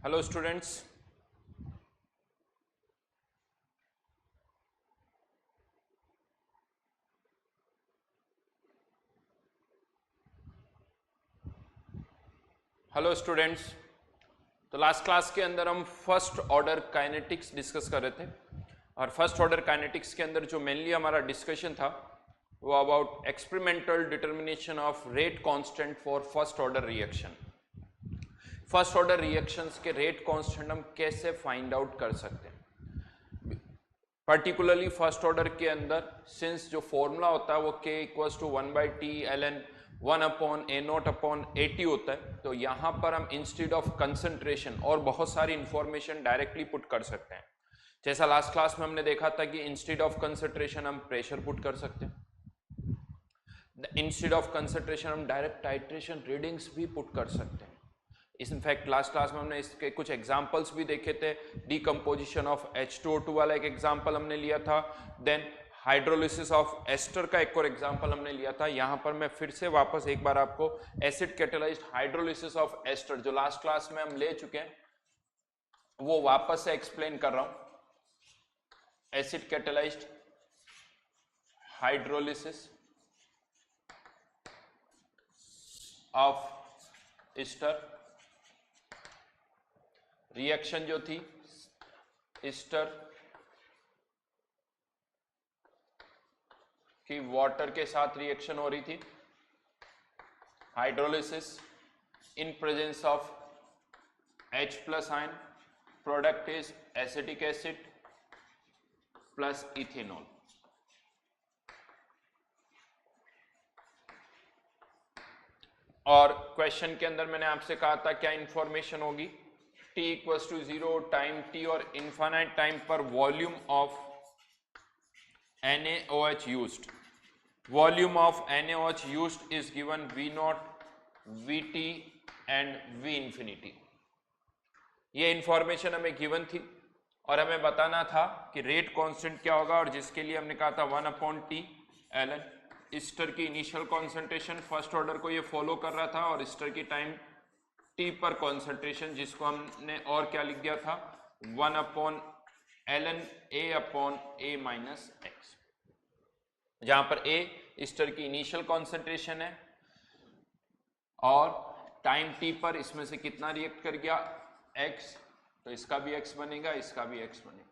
Hello students. Hello students, तो last class के अंदर हम फर्स्ट ऑर्डर काइनेटिक्स डिस्कस कर रहे थे और फर्स्ट ऑर्डर काइनेटिक्स के अंदर जो मेनली हमारा डिस्कशन था वो about experimental determination of rate constant for first order reaction. First order reactions के रेट कांस्टेंट हम कैसे फाइंड आउट कर सकते हैं, पर्टिकुलरली फर्स्ट ऑर्डर के अंदर सिंस जो फॉर्मूला होता है वो k equals to 1/t ln 1/a0/at होता है, तो यहां पर हम इंस्टेड ऑफ कंसंट्रेशन और बहुत सारी इंफॉर्मेशन डायरेक्टली पुट कर सकते हैं। जैसा लास्ट क्लास में हमने देखा था कि इंस्टेड ऑफ कंसंट्रेशन हम प्रेशर पुट कर सकते हैं, इंस्टेड ऑफ कंसंट्रेशन हम डायरेक्ट टाइट्रेशन रीडिंग्स भी पुट कर सकते हैं। इनफैक्ट लास्ट क्लास में हमने इसके कुछ एग्जांपल्स भी देखे थे। डीकंपोजिशन ऑफ H2O2 वाला एक एग्जांपल हमने लिया था, देन हाइड्रोलिसिस ऑफ एस्टर का एक और एग्जांपल हमने लिया था। यहां पर मैं फिर से वापस एक बार आपको acid catalysed hydrolysis of ester जो लास्ट क्लास में हम ले चुके हैं वो वापस से एक्सप्लेन कर रहा हूं। Acid catalysed hydrolysis of ester reaction जो थी एस्टर की वाटर के साथ रिएक्शन हो रही थी, hydrolysis in presence of H+ ion, product is acetic acid plus ethanol. और क्वेश्चन के अंदर मैंने आपसे कहा था क्या इंफॉर्मेशन होगी, t equals to 0 time t और इनफाइनाइट टाइम पर volume of NaOH used. Volume of NaOH used is given V0, Vt and V infinity. ये इंफॉर्मेशन हमें गिवन थी और हमें बताना था कि रेट कांस्टेंट क्या होगा, और जिसके लिए हमने कहा था 1/t ln एस्टर की इनिशियल कॉन्सेंट्रेशन फर्स्ट ऑर्डर को ये फॉलो कर रहा था और एस्टर की टाइम t पर कॉन्सेंट्रेशन जिसको हमने और क्या लिख दिया था 1/ln A/a-x, जहां पर a एस्टर की इनिशियल कॉन्सेंट्रेशन है और टाइम t पर इसमें से कितना रिएक्ट कर गया x, तो इसका भी x बनेगा, इसका भी x बनेगा।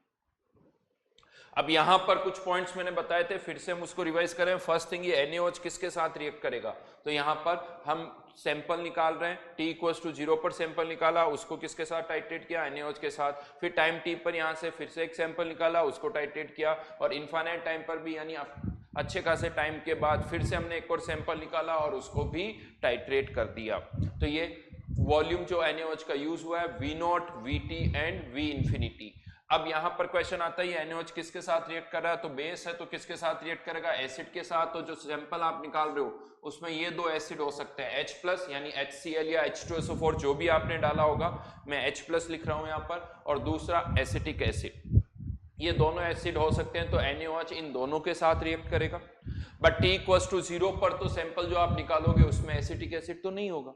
अब यहां पर कुछ पॉइंट्स मैंने बताए थे, फिर से हम उसको रिवाइज करें। फर्स्ट थिंग ये NaOH किसके साथ रिएक्ट करेगा, तो यहां पर हम सैंपल निकाल रहे हैं, t इक्वल्स टू 0 पर सैंपल निकाला, उसको किसके साथ टाइट्रेट किया NaOH के साथ, फिर टाइम t पर यहां से फिर से एक सैंपल निकाला, उसको टाइट्रेट किया, और इनफाइनाइट टाइम पर भी यानी अच्छे खासे टाइम के बाद फिर से हमने एक और सैंपल निकाला और उसको भी टाइट्रेट कर दिया। तो ये वॉल्यूम जो NaOH का यूज हुआ है V0, Vt and V infinity। अब यहां पर क्वेश्चन आता है ये NaOH किसके साथ रिएक्ट कर रहा है, तो बेस है तो किसके साथ रिएक्ट करेगा, एसिड के साथ। तो जो सैंपल आप निकाल रहे हो उसमें ये दो एसिड हो सकते हैं H+ यानी HCl या H2SO4 जो भी आपने डाला होगा, मैं H+ लिख रहा हूं यहां पर, और दूसरा एसिटिक एसिड, ये दोनों एसिड हो सकते हैं। तो NaOH इन दोनों के साथ रिएक्ट करेगा, बट t इक्वल्स टू 0 पर तो सैंपल जो आप निकालोगे उसमें एसिटिक एसिड तो नहीं होगा,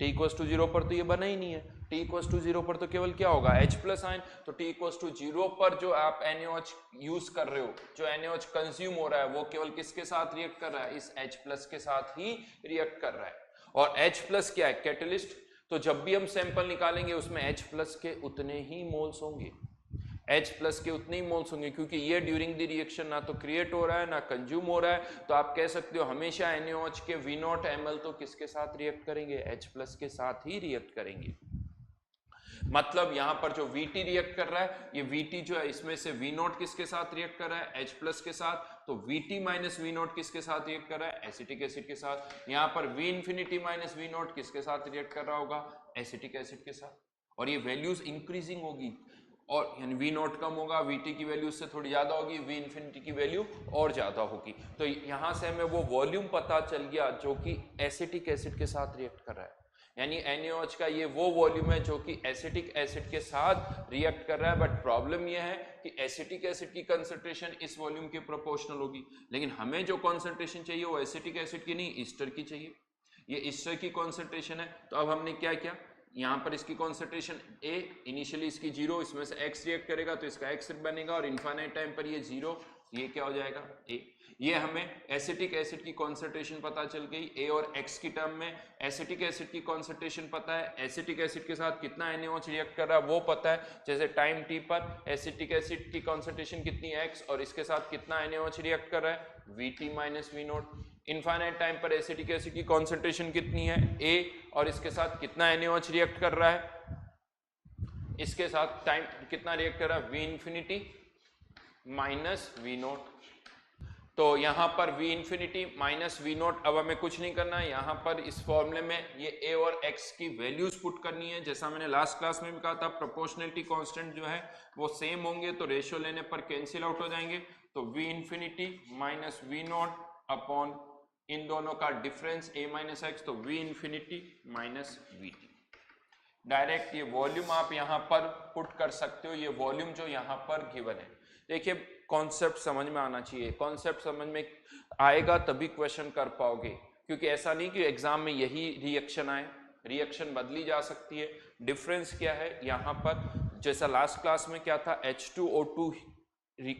t इक्वल्स टू 0 पर तो ये बना ही नहीं है, t इक्वल्स टू 0 पर तो केवल क्या होगा H+ आयन। तो t इक्वल्स टू 0 पर जो आप NaOH यूज कर रहे हो, जो NaOH कंज्यूम हो रहा है वो केवल किसके साथ रिएक्ट कर रहा है, इस H+ के साथ ही रिएक्ट कर रहा है। और H+ क्या है, कैटलिस्ट, तो जब भी हम सैंपल निकालेंगे उसमें H+ के उतने ही मोल्स होंगे, H+ के उतने ही मोल्स होंगे, क्योंकि ये ड्यूरिंग द रिएक्शन ना तो क्रिएट हो रहा है ना कंज्यूम हो रहा है। तो आप कह सकते हो हमेशा NaOH के V0 ml तो किसके साथ रिएक्ट करेंगे, H+ के साथ ही रिएक्ट करेंगे। मतलब यहां पर जो Vt रिएक्ट कर रहा है, ये Vt जो है इसमें से V0 किसके साथ रिएक्ट कर रहा है, H+ के साथ, तो Vt माइनस V0 किसके साथ रिएक्ट कर रहा है, एसिटिक एसिड के साथ। यहां पर V infinity माइनस V0 किसके साथ रिएक्ट कर रहा होगा, एसिटिक एसिड के साथ। और ये वैल्यूज इंक्रीजिंग होगी, और यानी V0 कम होगा, Vt की वैल्यू उससे थोड़ी ज्यादा होगी, V infinity की वैल्यू और ज्यादा होगी। तो यहां से हमें वो वॉल्यूम पता चल गया जो कि एसिटिक एसिड के साथ रिएक्ट कर रहा है, यानी NaOH का ये वो वॉल्यूम है जो कि एसिटिक एसिड के साथ रिएक्ट कर रहा है। बट प्रॉब्लम ये है कि एसिटिक एसिड की कंसंट्रेशन इस वॉल्यूम के प्रोपोर्शनल होगी, लेकिन हमें जो कंसंट्रेशन चाहिए वो एसिटिक एसिड की नहीं, ईस्टर की चाहिए। ये ईस्टर की कंसंट्रेशन है। तो अब हमने क्या किया, यहाँ पर इसकी कॉन्सेंट्रेशन A, इनिशियली इसकी 0, इसमें से X रिएक्ट करेगा तो इसका X बनेगा और इनफाइनाइट टाइम पर ये 0, ये क्या हो जाएगा A। ये हमें एसिटिक एसिड की कॉन्सेंट्रेशन पता चल गई A और X की टर्म में। एसिटिक एसिड की कॉन्सेंट्रेशन पता है, एसिटिक एसिड के साथ कितना NaOH रिएक्ट कर रहा है वो पता है। जैसे टाइम t पर एसिटिक एसिड की कॉन्सेंट्रेशन कितनी है X और इसके साथ कितना NaOH रिएक्ट कर रहा है Vt minus V0। Infinite time पर एसिटिक एसिड की कॉन्सेंट्रेशन कितनी है A और इसके साथ कितना NaOH रिएक्ट कर रहा है, इसके साथ टाइम कितना रिएक्ट कर रहा है V इंफिनिटी माइनस V0। तो यहाँ पर V इंफिनिटी माइनस V0, अब हमें कुछ नहीं करना है, यहाँ पर इस फॉर्मूले में ये A और X की वैल्यूज पुट करनी है। जैसा मैंने लास्ट क्लास में भी कहा था, प्रोपोर्शनलिटी कांस्टेंट जो है वो सेम होंगे तो रेशियो लेने पर कैंसिल आउट हो जाएंगे। तो V infinity minus V0 upon इन दोनों का डिफरेंस A माइनस एक्स, तो V infinity minus VT। Direct ये वॉल्यूम आप यहाँ पर पुट कर सकते हो, ये वॉल्यूम जो यहाँ पर गिवन है। देखिए कॉन्सेप्ट समझ में आना चाहिए, कॉन्सेप्ट समझ में आएगा तभी क्वेश्चन कर पाओगे, क्योंकि ऐसा नहीं कि एग्जाम में यही रिएक्शन आए, रिएक्शन बदली जा सकती है। डिफरेंस क्या है यहाँ पर, जैसा लास्ट क्लास में क्या था, H2O2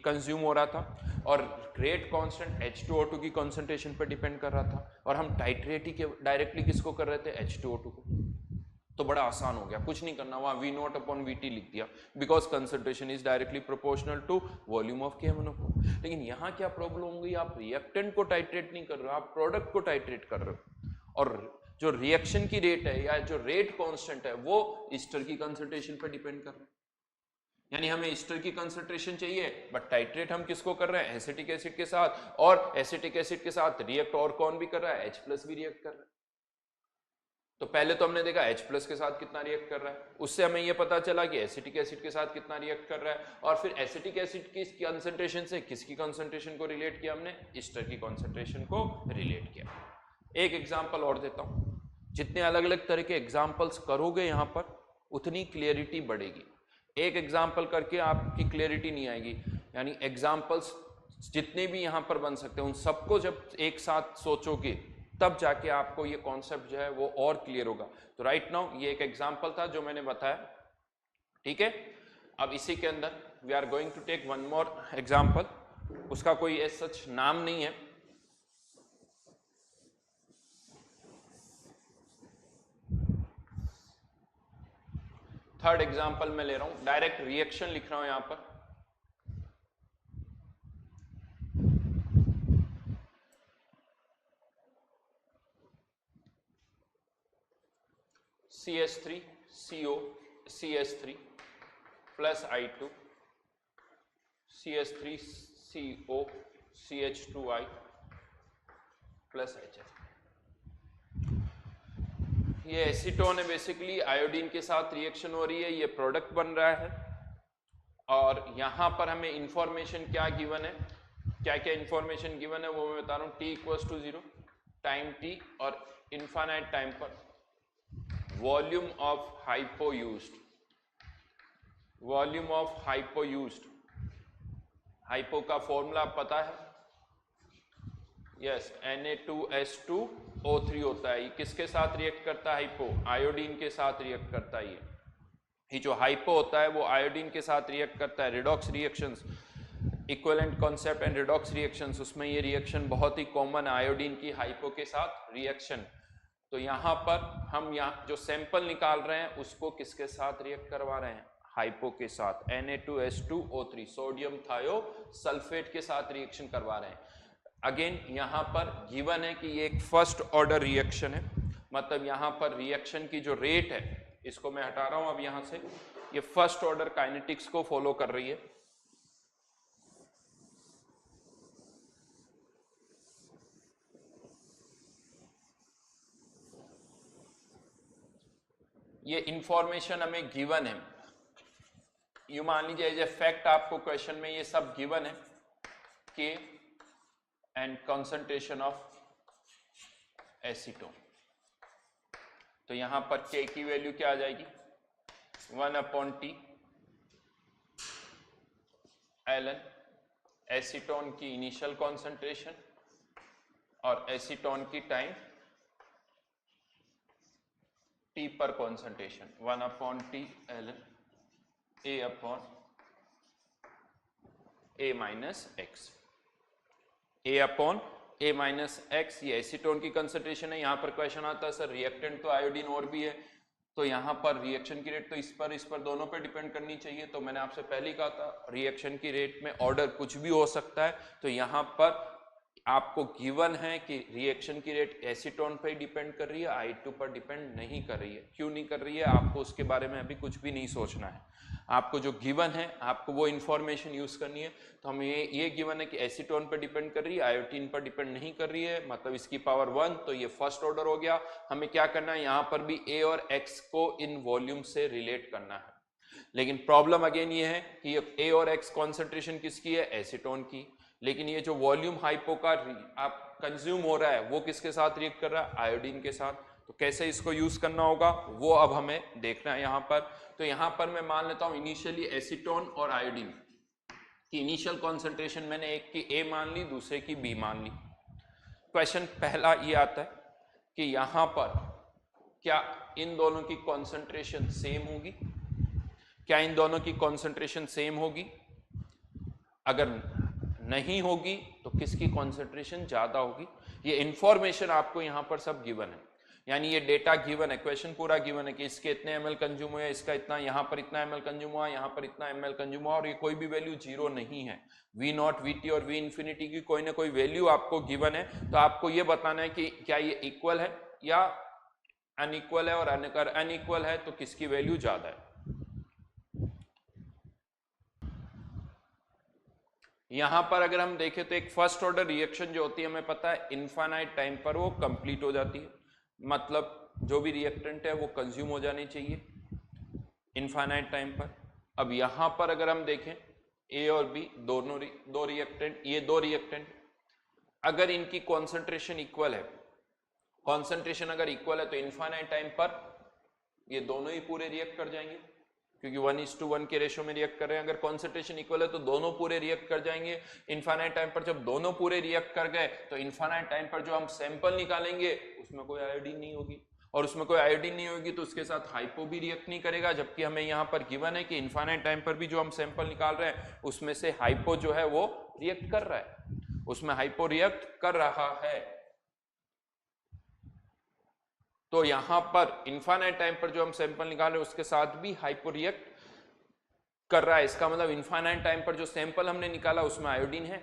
कंज्यूम हो रहा था और रेट कांस्टेंट H2O2 की कॉन्सेंट्रेशन पर डिपेंड कर रहा था, और हम टाइट्रेट ही डायरेक्टली किसको कर रहे थे, H2O2 को। तो बड़ा आसान हो गया, कुछ नहीं करना, वहां V0 अपॉन VT लिख दिया, because concentration is directly proportional to volume of KMnO4। लेकिन यहाँ क्या प्रॉब्लम होगी, आप रिएक्टेंट को टाइट्रेट नहीं कर रहे हो, आप प्रोडक्ट को टाइट्रेट कर रहे हो, और जो रिएक्शन की रेट है या जो रेट कांस्टेंट है वो ईस्टर की कंसंट्रेशन पर डिपेंड कर रहा है। यानी हमें ईस्टर की कंसंट्रेशन चाहिए, बट टाइट्रेट हम किसको कर रहे हैं, एसिटिक एसिड के साथ, और एसिटिक एसिड के साथ रिएक्ट और कौन भी कर रहा है, H+ भी रिएक्ट कर रहा है। तो पहले तो हमने देखा H+ के साथ कितना रिएक्ट कर रहा है, उससे हमें यह पता चला कि एसिटिक एसिड के साथ कितना रिएक्ट कर रहा है, और फिर एसिटिक एसिड की कंसंट्रेशन से किसकी कंसंट्रेशन को रिलेट किया हमने, ईस्टर की कंसंट्रेशन को रिलेट किया। एक एग्जांपल और देता हूं, जितने अलग अलग तरह के एग्जांपल्स करोगे यहां पर उतनी क्लियरिटी बढ़ेगी। एक एग्जाम्पल करके आपकी क्लियरिटी नहीं आएगी, यानी एग्जाम्पल्स जितने भी यहां पर बन सकते हैं उन सबको जब एक साथ सोचोगे तब जाके आपको ये कॉन्सेप्ट जो है वो और क्लियर होगा। तो राइट नाउ ये एक एग्जाम्पल था जो मैंने बताया, ठीक है। अब इसी के अंदर we are going to take one more example, उसका कोई एज सच नाम नहीं है, थर्ड एग्जाम्पल मैं ले रहा हूं, डायरेक्ट रिएक्शन लिख रहा हूं यहां पर। CH3 CO CH3 plus I2 CH3 CO CH2I plus HF। ये एसीटोन है, बेसिकली आयोडीन के साथ रिएक्शन हो रही है, ये प्रोडक्ट बन रहा है, और यहां पर हमें इंफॉर्मेशन क्या गिवन है, क्या क्या इंफॉर्मेशन गिवन है वो मैं बता रहा हूं। T=0 टाइम T और इनफाइनाइट टाइम पर volume of hypo used, volume of hypo used, hypo का फॉर्मूला पता है, यस Na2H2O3 होता है। ये किसके साथ रिएक्ट करता है, हाइपो आयोडीन के साथ रिएक्ट करता है। ये जो हाइपो होता है वो आयोडीन के साथ रिएक्ट करता है। Redox reactions, equivalent concept and redox reactions, उसमें ये रिएक्शन बहुत ही कॉमन है, आयोडीन की हाइपो के साथ रिएक्शन। तो यहाँ पर हम यहाँ जो सैंपल निकाल रहे हैं उसको किसके साथ रिएक्ट करवा रहे हैं, हाइपो के साथ, Na2H2O3 सोडियम थायोसल्फेट के साथ रिएक्शन करवा रहे हैं। अगेन यहाँ पर गिवन है कि ये एक फर्स्ट ऑर्डर रिएक्शन है, मतलब यहाँ पर रिएक्शन की जो रेट है, इसको मैं हटा रहा हूं अब यहां से, ये फर्स्ट ऑर्डर काइनेटिक्स को फॉलो कर रही है। ये इंफॉर्मेशन हमें गिवन है, यू मान लीजिए एज ए फैक्ट आपको क्वेश्चन में ये सब गिवन है, के एंड कंसंट्रेशन ऑफ एसीटोन। तो यहां पर के की वैल्यू क्या आ जाएगी, 1/T ln एसीटोन की इनिशियल कॉन्सेंट्रेशन और एसीटोन की टाइम टी पर concentration 1/T ln A minus x, A minus x, ये एसीटोन की कंसेंट्रेशन है। यहाँ पर क्वेश्चन आता है सर रिएक्टेंट तो आयोडीन और भी है, तो यहाँ पर रिएक्शन की रेट तो इस पर दोनों पे डिपेंड करनी चाहिए। तो मैंने आपसे पहले ही कहा था रिएक्शन की रेट में ऑर्डर कुछ भी हो सकता है। तो यहाँ पर आपको गिवन है कि रिएक्शन की रेट एसीटोन पर ही डिपेंड कर रही है, I2 पर डिपेंड नहीं कर रही है। क्यों नहीं कर रही है, आपको उसके बारे में अभी कुछ भी नहीं सोचना है। आपको जो गिवन है आपको वो इंफॉर्मेशन यूज करनी है। तो हमें ये गिवन है कि एसीटोन पर डिपेंड कर रही है, आयोडीन पर डिपेंड नहीं कर रही है, मतलब इसकी पावर 1, तो ये फर्स्ट ऑर्डर हो गया। हमें क्या करना है, यहाँ पर भी ए और एक्स को इन वॉल्यूम से रिलेट करना है। लेकिन प्रॉब्लम अगेन ये है कि ये ए और एक्स कॉन्सेंट्रेशन किसकी है, एसीटोन की, लेकिन ये जो वॉल्यूम हाइपो का आप कंज्यूम हो रहा है वो किसके साथ रिएक्ट कर रहा है, आयोडीन के साथ। तो कैसे इसको यूज करना होगा वो अब हमें देखना है यहाँ पर। तो यहाँ पर मैं मान लेता हूँ इनिशियली एसीटोन और आयोडीन की इनिशियल कॉन्सेंट्रेशन मैंने एक की ए मान ली, दूसरे की बी मान ली। क्वेश्चन पहला ये आता है कि यहाँ पर क्या इन दोनों की कॉन्सेंट्रेशन सेम होगी, क्या इन दोनों की कॉन्सेंट्रेशन सेम होगी? अगर नहीं होगी तो किसकी कॉन्सेंट्रेशन ज्यादा होगी? ये इंफॉर्मेशन आपको यहां पर सब गिवन है, यानी ये डेटा गिवन है, क्वेश्चन पूरा गिवन है कि इसके इतने एमएल कंज्यूम हुए, इसका इतना, यहां पर इतना एमएल कंज्यूम हुआ, यहां पर इतना एमएल कंज्यूम हुआ, और ये कोई भी वैल्यू जीरो नहीं है। वी नॉट, वी टी और वी इंफिनिटी की कोई ना कोई वैल्यू आपको गिवन है। तो आपको ये बताना है कि क्या ये इक्वल है या अनइक्वल है, और अगर अनइक्वल है तो किसकी वैल्यू ज्यादा है। यहां पर अगर हम देखें तो एक फर्स्ट ऑर्डर रिएक्शन जो होती है हमें पता है इनफाइनाइट टाइम पर वो कंप्लीट हो जाती है, मतलब जो भी रिएक्टेंट है वो कंज्यूम हो जानी चाहिए इनफाइनाइट टाइम पर। अब यहां पर अगर हम देखें ए और बी दोनों दो रिएक्टेंट, ये दो रिएक्टेंट, अगर इनकी कॉन्सेंट्रेशन इक्वल है, कॉन्सेंट्रेशन अगर इक्वल है तो इनफाइनाइट टाइम पर ये दोनों ही पूरे रिएक्ट कर जाएंगे, क्योंकि 1:1 के रेशो में रिएक्ट कर रहे हैं। अगर कॉन्सेंट्रेशन इक्वल है तो दोनों पूरे रिएक्ट कर जाएंगे इनफाइनाइट टाइम पर। जब दोनों पूरे रिएक्ट कर गए तो इनफाइनाइट टाइम पर जो हम सैंपल निकालेंगे उसमें कोई आयोडीन नहीं होगी, और उसमें कोई आयोडीन नहीं होगी तो उसके साथ हाइपो भी रिएक्ट नहीं करेगा, जबकि हमें यहाँ पर गिवन है कि इनफाइनाइट टाइम पर भी जो हम सैंपल निकाल रहे हैं उसमें से हाइपो जो है वो रिएक्ट कर रहा है, उसमें हाइपो रिएक्ट कर रहा है। तो यहां पर इनफाइनाइट टाइम पर जो हम सैंपल निकाल रहे हैं उसके साथ भी हाइपो रिएक्ट कर रहा है। इसका मतलब इनफाइनाइट टाइम पर जो सैंपल हमने निकाला उसमें आयोडीन है,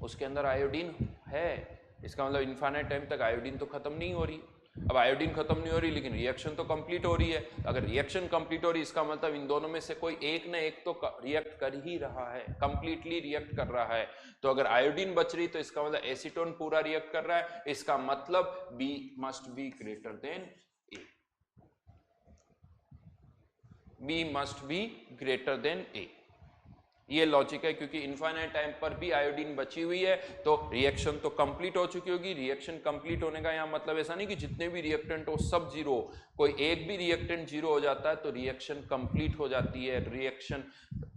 उसके अंदर आयोडीन है, इसका मतलब इनफाइनाइट टाइम तक आयोडीन तो खत्म नहीं हो रही। अब आयोडीन खत्म नहीं हो रही लेकिन रिएक्शन तो कंप्लीट हो रही है। अगर रिएक्शन कंप्लीट हो रही है इसका मतलब इन दोनों में से कोई एक ना एक तो रिएक्ट कर ही रहा है, कंप्लीटली रिएक्ट कर रहा है। तो अगर आयोडीन बच रही तो इसका मतलब एसीटोन पूरा रिएक्ट कर रहा है, इसका मतलब B must be greater than A, B must be greater than A. ये लॉजिक है, क्योंकि इनफाइनाइट टाइम पर भी आयोडीन बची हुई है तो रिएक्शन तो कंप्लीट हो चुकी होगी। रिएक्शन कंप्लीट होने का यहाँ मतलब ऐसा नहीं कि जितने भी रिएक्टेंट हो सब जीरो, कोई एक भी रिएक्टेंट जीरो हो जाता है तो रिएक्शन कंप्लीट हो जाती है, रिएक्शन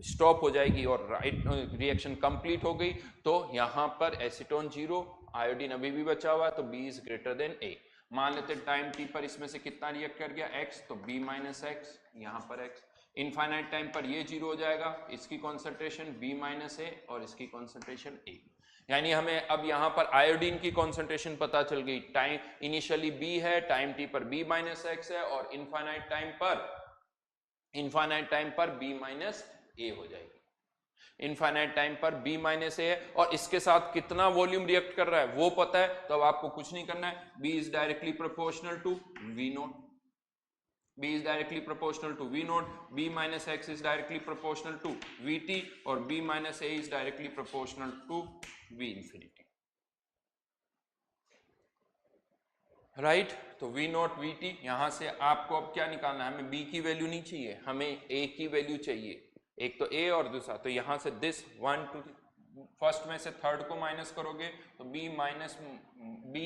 स्टॉप हो जाएगी, और रिएक्शन कंप्लीट हो गई तो यहाँ पर एसीटोन जीरो, आयोडीन अभी भी बचा हुआ है, तो बी इज ग्रेटर देन ए। मान लेते टाइम टी पर इसमें से कितना रिएक्ट कर गया, एक्स, तो बी माइनस एक्स, यहाँ पर एक्स। इनफाइनाइट टाइम पर ये जीरो हो जाएगा, इसकी कॉन्सेंट्रेशन बी माइनस ए और इसकी कॉन्सेंट्रेशन ए। यानी हमें अब यहां पर आयोडीन की कॉन्सेंट्रेशन पता चल गई, टाइम इनिशियली बी है, टाइम टी पर बी माइनस एक्स है, और इनफाइनाइट टाइम पर बी माइनस ए हो जाएगी। इनफाइनाइट टाइम पर बी माइनस ए है, और इसके साथ कितना वॉल्यूम रिएक्ट कर रहा है वो पता है, तो अब आपको कुछ नहीं करना है, B is directly proportional to V naught, B is directly proportional to V naught, B minus X is directly proportional to VT, और B minus A is directly proportional to V infinity, right. तो V naught VT, यहां से आपको अब क्या निकालना है, हमें B की वैल्यू नहीं चाहिए, हमें A की वैल्यू चाहिए, एक तो A और दूसरा, तो यहां से दिस 1 2 फर्स्ट में से थर्ड को माइनस करोगे तो B minus B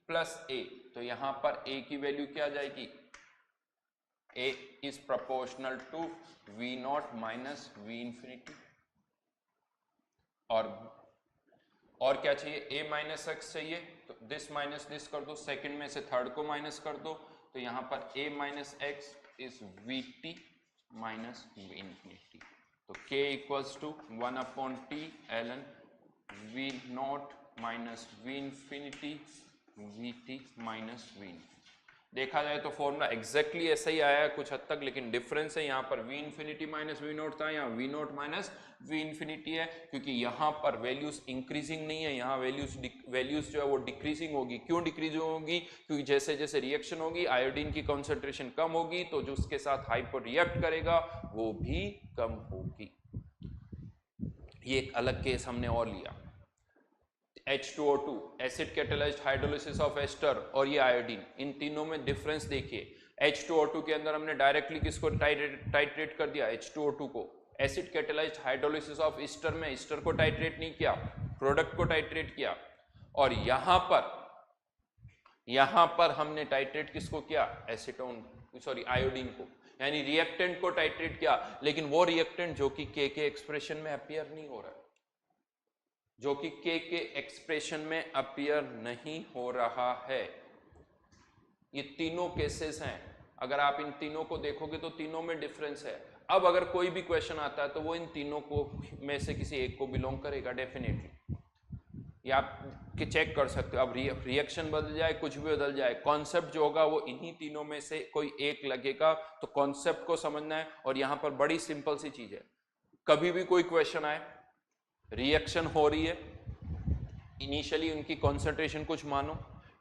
plus A, तो यहां पर A की वैल्यू क्या आ जाएगी, A is proportional to V naught minus V infinity, और क्या चाहिए, A माइनस एक्स चाहिए, तो दिस माइनस दिस कर दो, सेकंड में से थर्ड को माइनस कर दो, तो यहाँ पर a minus x is VT minus V infinity. तो K equals to 1/T ln V naught minus V infinity VT minus V infinity. देखा जाए तो फॉर्मूला एग्जैक्टली ऐसा ही आया है कुछ हद तक, लेकिन डिफरेंस है यहाँ पर V infinity minus V not था, यहाँ V naught minus V infinity है, क्योंकि यहाँ पर वैल्यूज इंक्रीजिंग नहीं है, यहाँ वैल्यूज जो है वो डिक्रीजिंग होगी। क्यों डिक्रीजिंग होगी? क्योंकि जैसे जैसे रिएक्शन होगी आयोडीन की कॉन्सेंट्रेशन कम होगी, तो जो उसके साथ हाइपो रिएक्ट करेगा वो भी कम होगी। ये एक अलग केस हमने और लिया, H2O2 acid catalysed hydrolysis of ester और ये आयोडीन, इन तीनों में डिफरेंस देखिए। H2O2 के अंदर हमने डायरेक्टली किसको टाइट्रेट कर दिया? H2O2 को। Acid catalysed hydrolysis of ester में एस्टर को टाइट्रेट नहीं किया, प्रोडक्ट को टाइट्रेट किया। और यहां पर हमने टाइट्रेट किसको किया? आयोडीन को, यानी रिएक्टेंट को टाइट्रेट किया, लेकिन वो रिएक्टेंट जो कि के एक्सप्रेशन में अपीयर नहीं हो रहा है, जो कि के एक्सप्रेशन में अपीयर नहीं हो रहा है। ये तीनों केसेस हैं, अगर आप इन तीनों को देखोगे तो तीनों में डिफरेंस है। अब अगर कोई भी क्वेश्चन आता है तो वो इन तीनों को में से किसी एक को बिलोंग करेगा डेफिनेटली, ये आप चेक कर सकते हो। अब रिएक्शन बदल जाए, कुछ भी बदल जाए, कॉन्सेप्ट जो होगा वो इन्हीं तीनों में से कोई एक लगेगा। तो कॉन्सेप्ट को समझना है, और यहां पर बड़ी सिंपल सी चीज है, कभी भी कोई क्वेश्चन आए, रिएक्शन हो रही है, इनिशियली उनकी कॉन्सेंट्रेशन कुछ मानो,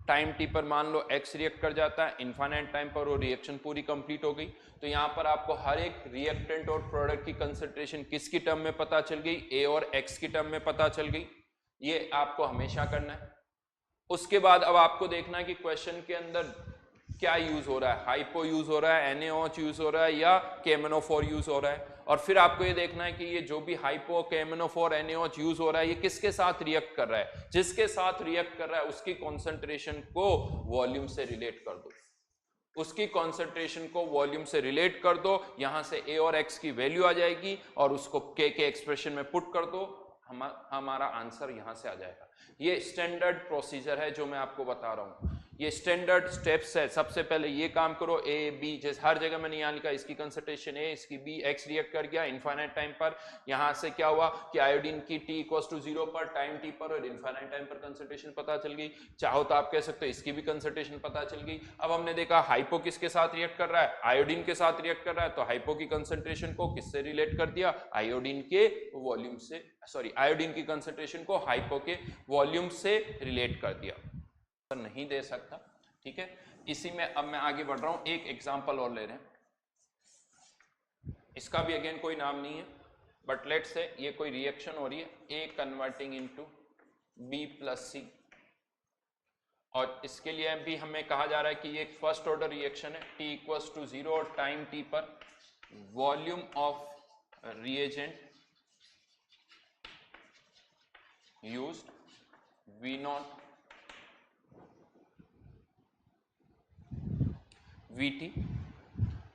टाइम टी पर मान लो एक्स रिएक्ट कर जाता है, इनफाइनाइट टाइम पर वो रिएक्शन पूरी कंप्लीट हो गई। तो यहाँ पर आपको हर एक रिएक्टेंट और प्रोडक्ट की कंसेंट्रेशन किसकी टर्म में पता चल गई? ए और एक्स की टर्म में पता चल गई। ये आपको हमेशा करना है। उसके बाद अब आपको देखना है कि क्वेश्चन के अंदर क्या यूज हो रहा है, हाइपो यूज हो रहा है, NaOH यूज हो रहा है, या KMnO4 यूज हो रहा है। और फिर आपको ये देखना है कि ये जो भी हाइपो, KMnO4, NaOH यूज हो रहा है, ये किसके साथ रिएक्ट कर रहा है। जिसके साथ रिएक्ट कर रहा है उसकी कॉन्सेंट्रेशन को वॉल्यूम से रिलेट कर दो, उसकी कॉन्सेंट्रेशन को वॉल्यूम से रिलेट कर दो। यहां से ए और एक्स की वैल्यू आ जाएगी और उसको के एक्सप्रेशन में पुट कर दो, हमारा आंसर यहां से आ जाएगा। ये स्टैंडर्ड प्रोसीजर है जो मैं आपको बता रहा हूं, ये स्टैंडर्ड स्टेप्स है। सबसे पहले ये काम करो, ए बी, जैसे हर जगह मैंने यहाँ लिखा, इसकी कंसंट्रेशन ए, इसकी बी, एक्स रिएक्ट कर गया इनफाइनाइट टाइम पर। यहां से क्या हुआ कि आयोडीन की T = 0 पर, टाइम टी पर और इनफाइनाइट टाइम पर कंसंट्रेशन पता चल गई। चाहो तो आप कह सकते हो इसकी भी कंसंट्रेशन पता चल गई। अब हमने देखा हाइपो किसके साथ रिएक्ट कर रहा है? आयोडीन के साथ रिएक्ट कर रहा है, तो हाइपो की कंसंट्रेशन को किससे रिलेट कर दिया? आयोडीन के वॉल्यूम से, आयोडीन की कंसंट्रेशन को हाइपो के वॉल्यूम से रिलेट कर दिया। नहीं दे सकता, ठीक है। इसी में अब मैं आगे बढ़ रहा हूं, एक एग्जांपल और ले रहे हैं। इसका भी अगेन कोई नाम नहीं है, बट लेट्स से ये कोई रिएक्शन हो रही है, A converting into B + C, और इसके लिए भी हमें कहा जा रहा है कि ये एक फर्स्ट ऑर्डर रिएक्शन है, T = 0 और टाइम T पर volume of reagent used V0 VT,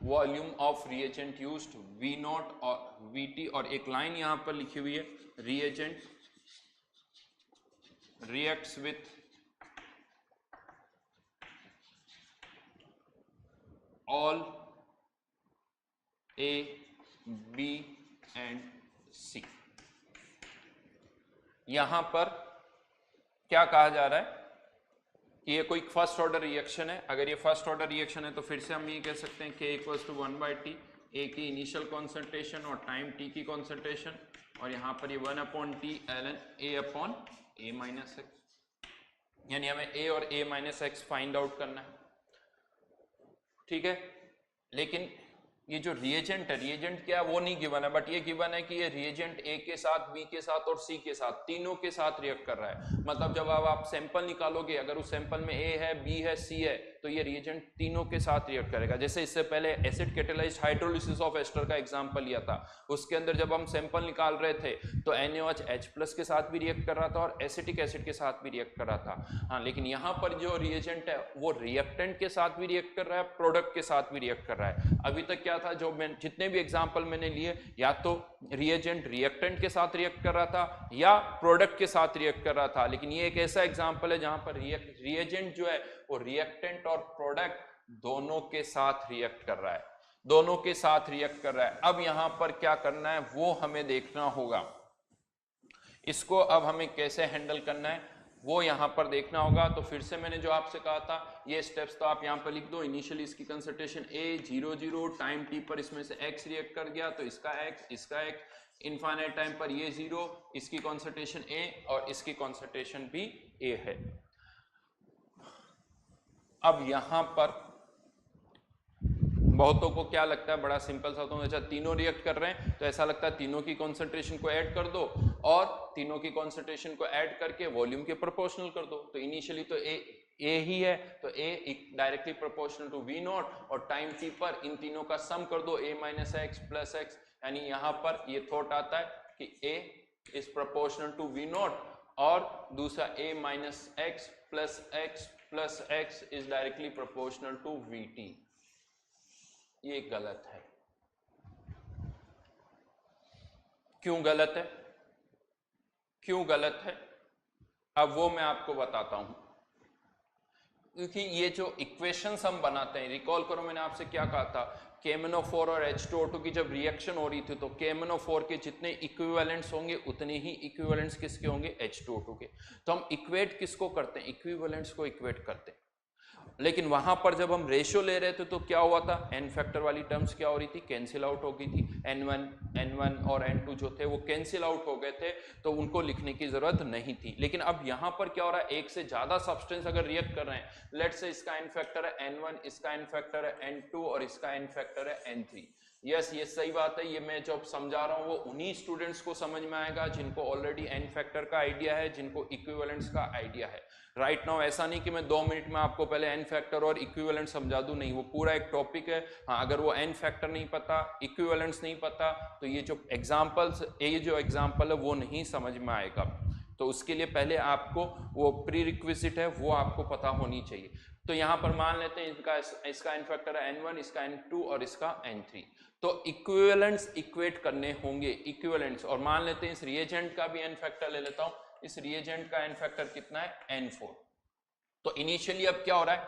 volume of reagent used V0 और VT, और एक लाइन यहां पर लिखी हुई है, reagent reacts with all A, B and C। यहां पर क्या कहा जा रहा है कि ये कोई फर्स्ट ऑर्डर रिएक्शन है। अगर ये फर्स्ट ऑर्डर रिएक्शन है तो फिर से हम ये कह सकते हैं K = 1/T, A की इनिशियल कॉन्सेंट्रेशन और टाइम T की कॉन्सेंट्रेशन, और यहाँ पर ये 1/T ln A/A-X, यानी हमें A और A-X फाइंड आउट करना है, ठीक है। लेकिन ये जो रिएजेंट है, रिएजेंट क्या है वो नहीं गिवन है, बट ये गिवन है कि ये रिएजेंट A के साथ, B के साथ और C के साथ, तीनों के साथ रिएक्ट कर रहा है। मतलब जब आप सैंपल निकालोगे, अगर उस सैंपल में A है, B है, C है, तो ये रिएजेंट तीनों के साथ रिएक्ट करेगा। जैसे इससे पहले acid catalysed hydrolysis of ester का एग्जांपल लिया था, उसके अंदर जब हम सैंपल निकाल रहे थे तो NaOH H+ के साथ भी रिएक्ट कर रहा था और एसिटिक एसिड के साथ भी रिएक्ट कर रहा था। हाँ, लेकिन यहाँ पर जो रिएजेंट है वो रिएक्टेंट के साथ भी रिएक्ट कर रहा है, प्रोडक्ट के साथ भी रिएक्ट कर रहा है। अभी तक क्या था, जो मैं जितने भी एग्जाम्पल मैंने लिए, या तो रिएजेंट रिएक्टेंट के साथ रिएक्ट कर रहा था या प्रोडक्ट के साथ रिएक्ट कर रहा था, लेकिन ये एक ऐसा एग्जाम्पल है जहां पर रिएजेंट जो है वो रिएक्टेंट और प्रोडक्ट दोनों के साथ रिएक्ट कर रहा है, दोनों के साथ रिएक्ट कर रहा है। अब यहां पर क्या करना है वो हमें देखना होगा, इसको अब हमें कैसे हैंडल करना है वो यहां पर देखना होगा। तो फिर से मैंने जो आपसे कहा था ये स्टेप्स तो आप यहां पर लिख दो। इनिशियली इसकी कंसंट्रेशन A 0 0, टाइम t पर इसमें से x रिएक्ट कर गया तो इसका x, इनफाइनाइट टाइम पर ये 0, इसकी कंसंट्रेशन A और इसकी कंसंट्रेशन भी A है। अब यहां पर बहुतों को क्या लगता है, बड़ा सिंपल सा, तो अच्छा तीनों रिएक्ट कर रहे हैं तो ऐसा लगता है तीनों की कॉन्सेंट्रेशन को ऐड कर दो और तीनों की कॉन्सेंट्रेशन को ऐड करके वॉल्यूम के प्रोपोर्शनल कर दो। तो इनिशियली तो ए ही है तो A directly proportional to V naught और टाइम टी पर इन तीनों का सम कर दो a minus x plus x, यानी यहां पर ये थॉट आता है कि a is proportional to V naught और दूसरा a minus x plus x is directly proportional to V T. ये गलत है। क्यों गलत है, क्यों गलत है, अब वो मैं आपको बताता हूं। क्योंकि ये जो इक्वेशंस हम बनाते हैं, रिकॉल करो मैंने आपसे क्या कहा था, KMnO4 और H2O2 की जब रिएक्शन हो रही थी तो KMnO4 के जितने इक्विवेलेंट्स होंगे उतने ही इक्विवेलेंट्स किसके होंगे, H2O2 के। तो हम इक्वेट किसको करते हैं, इक्विवेलेंट्स को इक्वेट करते हैं। लेकिन वहां पर जब हम रेशियो ले रहे थे तो क्या हुआ था, n फैक्टर वाली टर्म्स क्या हो रही थी, कैंसिल आउट हो गई थी। n1 और n2 जो थे वो कैंसिल आउट हो गए थे तो उनको लिखने की जरूरत नहीं थी। लेकिन अब यहां पर क्या हो रहा है, एक से ज्यादा सब्सटेंस अगर रिएक्ट कर रहे हैं, लेट्स से इसका n फैक्टर है n1, इसका n फैक्टर है n2 और इसका n फैक्टर है n3। यस ये सही बात है, ये मैं जब समझा रहा हूं वो उन्हीं स्टूडेंट्स को समझ में आएगा जिनको ऑलरेडी n फैक्टर का आइडिया है, जिनको इक्विवेलेंट्स का आइडिया है। राइट नाउ ऐसा नहीं कि मैं 2 मिनट में आपको पहले n फैक्टर और इक्विवेलेंट समझा दूं, नहीं, वो पूरा एक टॉपिक है। हाँ अगर वो n फैक्टर नहीं पता, इक्विवेलेंट्स नहीं पता तो ये जो एग्जांपल है वो नहीं समझ में आएगा। तो उसके लिए पहले आपको वो प्री रिक्विजिट है वो आपको पता होनी चाहिए। तो यहां पर मान लेते हैं इसका n फैक्टर है n1, इसका n2 और इसका n3। तो इक्विवेलेंट्स इक्वेट करने होंगे, इक्विवेलेंट्स। और मान लेते हैं इस रिएजेंट का भी n फैक्टर ले लेता हूं, इस रिएजेंट का n फैक्टर कितना है, n4। तो इनिशियली अब क्या हो रहा है,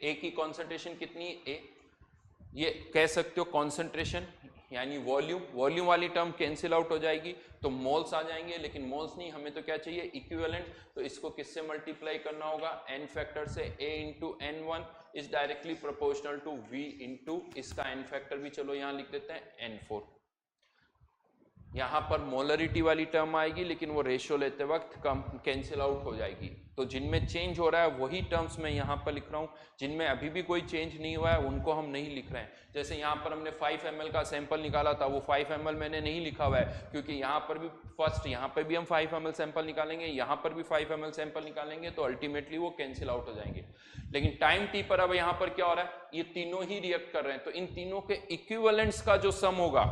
A की कॉन्सेंट्रेशन कितनी है, A, ये कह सकते हो कॉन्सेंट्रेशन यानी वॉल्यूम वाली टर्म कैंसिल आउट हो जाएगी तो मोल्स आ जाएंगे, लेकिन मोल्स नहीं, हमें तो क्या चाहिए, इक्विवेलेंट। तो इसको किससे मल्टीप्लाई करना होगा, n फैक्टर से। A into n1 is directly proportional to V into इसका n फैक्टर भी चलो यहां लिख देते हैं n4। यहां पर मोलरिटी वाली टर्म आएगी लेकिन वो रेशियो लेते वक्त कम कैंसिल आउट हो जाएगी। तो जिनमें चेंज हो रहा है वही टर्म्स मैं यहां पर लिख रहा हूं, जिनमें अभी भी कोई चेंज नहीं हुआ है उनको हम नहीं लिख रहे हैं। जैसे यहां पर हमने 5 ml का सैंपल निकाला था, वो 5 ml मैंने नहीं लिखा हुआ है क्योंकि यहां पर भी फर्स्ट यहां पर भी हम 5 ml सैंपल निकालेंगे, यहां पर भी 5 ml सैंपल निकालेंगे तो अल्टीमेटली वो कैंसिल आउट हो जाएंगे। लेकिन टाइम टी पर अब यहां पर क्या हो रहा है, ये तीनों ही रिएक्ट कर रहे हैं तो इन तीनों के इक्विवेलेंट्स का जो सम होगा,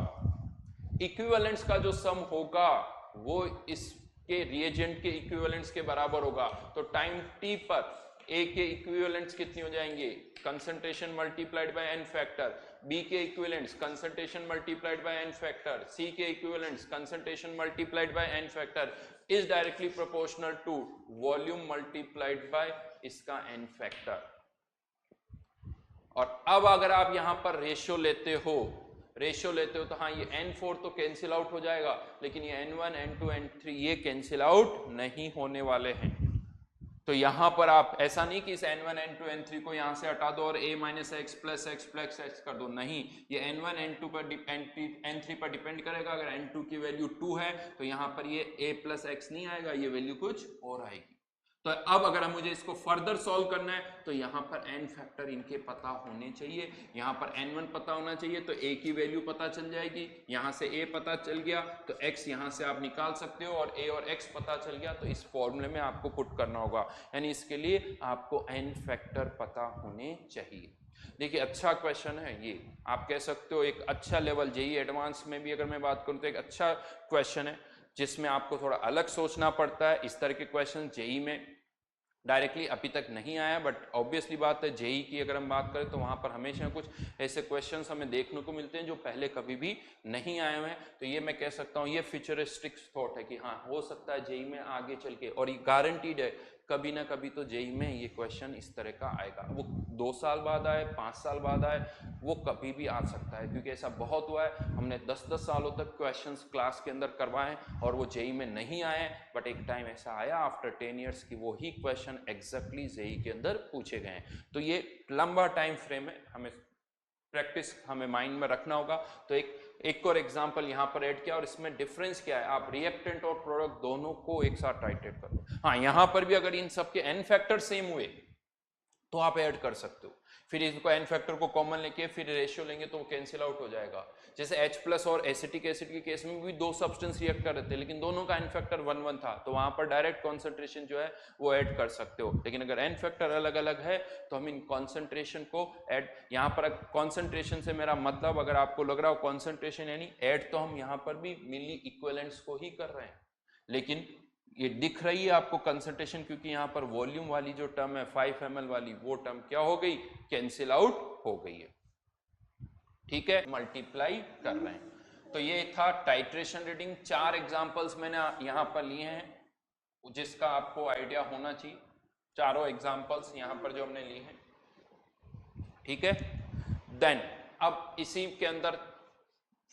इक्विवेलेंट्स का जो सम होगा वो इसके रिएजेंट के इक्विवेलेंट्स के बराबर होगा। तो टाइम टी पर A के इक्विवेलेंट्स कितने हो जाएंगे, concentration multiplied by n factor, B के equivalents concentration multiplied by n factor, C के equivalents concentration multiplied by n factor is directly proportional to volume multiplied by इसका n फैक्टर। और अब अगर आप यहां पर रेशियो लेते हो तो हाँ ये n4 तो कैंसिल आउट हो जाएगा, लेकिन ये n1 n2 n3 ये कैंसिल आउट नहीं होने वाले हैं। तो यहां पर आप ऐसा नहीं कि इस n1 n2 n3 को यहां से हटा दो और a minus x plus x कर दो, नहीं, ये n1 n2 पर n3 पर डिपेंड करेगा। अगर n2 की वैल्यू 2 है तो यहां पर ये a प्लस एक्स नहीं आएगा, ये वैल्यू कुछ और आएगी। तो अब अगर मुझे इसको फर्दर सॉल्व करना है तो यहां पर n फैक्टर इनके पता होने चाहिए, यहां पर n1 पता होना चाहिए तो a की वैल्यू पता चल जाएगी, यहां से a पता चल गया तो x यहां से आप निकाल सकते हो और a और x पता चल गया तो इस फॉर्मूले में आपको पुट करना होगा। यानी इसके लिए आपको n फैक्टर पता होने चाहिए। देखिए अच्छा क्वेश्चन है ये, आप कह सकते हो एक अच्छा लेवल जेईई एडवांस में भी अगर मैं बात करूं तो एक अच्छा क्वेश्चन है जिसमें आपको थोड़ा अलग सोचना पड़ता है। इस तरह के क्वेश्चन जेईई में डायरेक्टली अभी तक नहीं आया, बट ऑब्वियसली बात है जेईई की अगर हम बात करें तो वहां पर हमेशा कुछ ऐसे क्वेश्चंस हमें देखने को मिलते हैं जो पहले कभी भी नहीं आए हुए हैं। तो ये मैं कह सकता हूँ ये फ्यूचरिस्टिक थॉट है कि हाँ हो सकता है जेईई में आगे चल के, और ये गारंटीड है कभी ना कभी तो जेईई में ये क्वेश्चन इस तरह का आएगा। वो 2 साल बाद आए, 5 साल बाद आए, वो कभी भी आ सकता है, क्योंकि ऐसा बहुत हुआ है। हमने 10-10 सालों तक क्वेश्चंस क्लास के अंदर करवाए और वो जेईई में नहीं आए, बट एक टाइम ऐसा आया आफ्टर 10 ईयर्स की वो ही क्वेश्चन एग्जैक्टली जेईई के अंदर पूछे गए हैं। तो ये लंबा टाइम फ्रेम है, हमें प्रैक्टिस हमें माइंड में रखना होगा। तो एक और एग्जांपल यहाँ पर ऐड किया, और इसमें डिफरेंस क्या है, आप रिएक्टेंट और प्रोडक्ट दोनों को एक साथ टाइट्रेट करो। हाँ, यहाँ पर भी अगर इन सबके एन फैक्टर सेम हुए तो आप ऐड कर सकते हो, फिर इसको एन फैक्टर को कॉमन लेके फिर रेशियो लेंगे तो वो कैंसिल आउट हो जाएगा। जैसे H+ और एसिटिक एसिड के केस में भी 2 सब्सटेंस रिएक्ट कर रहे थे, लेकिन दोनों का एन फैक्टर 1 था, तो वहां पर डायरेक्ट कॉन्सेंट्रेशन जो है वो ऐड कर सकते हो। लेकिन अगर एन फैक्टर अलग अलग है तो हम इन कॉन्सेंट्रेशन को ऐड, यहाँ पर कॉन्सेंट्रेशन से मेरा मतलब, अगर आपको लग रहा हो कॉन्सेंट्रेशन यानी ऐड, तो हम यहाँ पर भी मिली इक्विवेलेंट्स को ही कर रहे हैं, लेकिन ये दिख रही है आपको कंसंट्रेशन, क्योंकि यहाँ पर वॉल्यूम वाली जो टर्म है 5 ml वाली, वो टर्म क्या हो गई, कैंसिल आउट हो गई है। ठीक है, मल्टीप्लाई कर रहे हैं। तो ये था टाइट्रेशन रीडिंग। 4 एग्जांपल्स मैंने यहाँ पर लिए हैं, जिसका आपको आइडिया होना चाहिए। चारों एग्जांपल्स यहाँ पर जो हमने लिए हैं, ठीक है। देन अब इसी के अंदर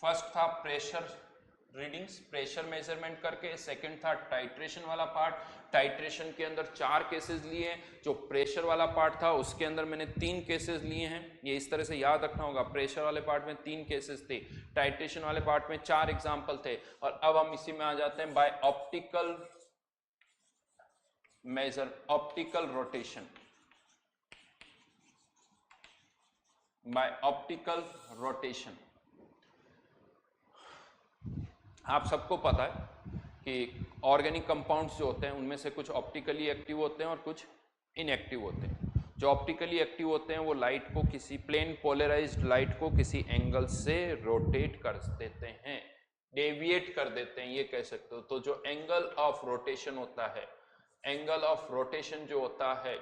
फर्स्ट था प्रेशर रीडिंग्स, प्रेशर मेजरमेंट करके। सेकंड था टाइट्रेशन वाला पार्ट। टाइट्रेशन के अंदर 4 केसेस लिए हैं। जो प्रेशर वाला पार्ट था उसके अंदर मैंने 3 केसेस लिए हैं। ये इस तरह से याद रखना होगा, प्रेशर वाले पार्ट में 3 केसेस थे, टाइट्रेशन वाले पार्ट में 4 एग्जांपल थे। और अब हम इसी में आ जाते हैं by optical measure, optical rotation, by optical rotation. आप सबको पता है कि ऑर्गेनिक कंपाउंड्स जो होते हैं उनमें से कुछ ऑप्टिकली एक्टिव होते हैं और कुछ इनएक्टिव होते हैं। जो ऑप्टिकली एक्टिव होते हैं वो लाइट को, किसी प्लेन पोलराइज्ड लाइट को किसी एंगल से रोटेट कर देते हैं, डेविएट कर देते हैं, ये कह सकते हो। तो जो एंगल ऑफ रोटेशन होता है, एंगल ऑफ रोटेशन जो होता है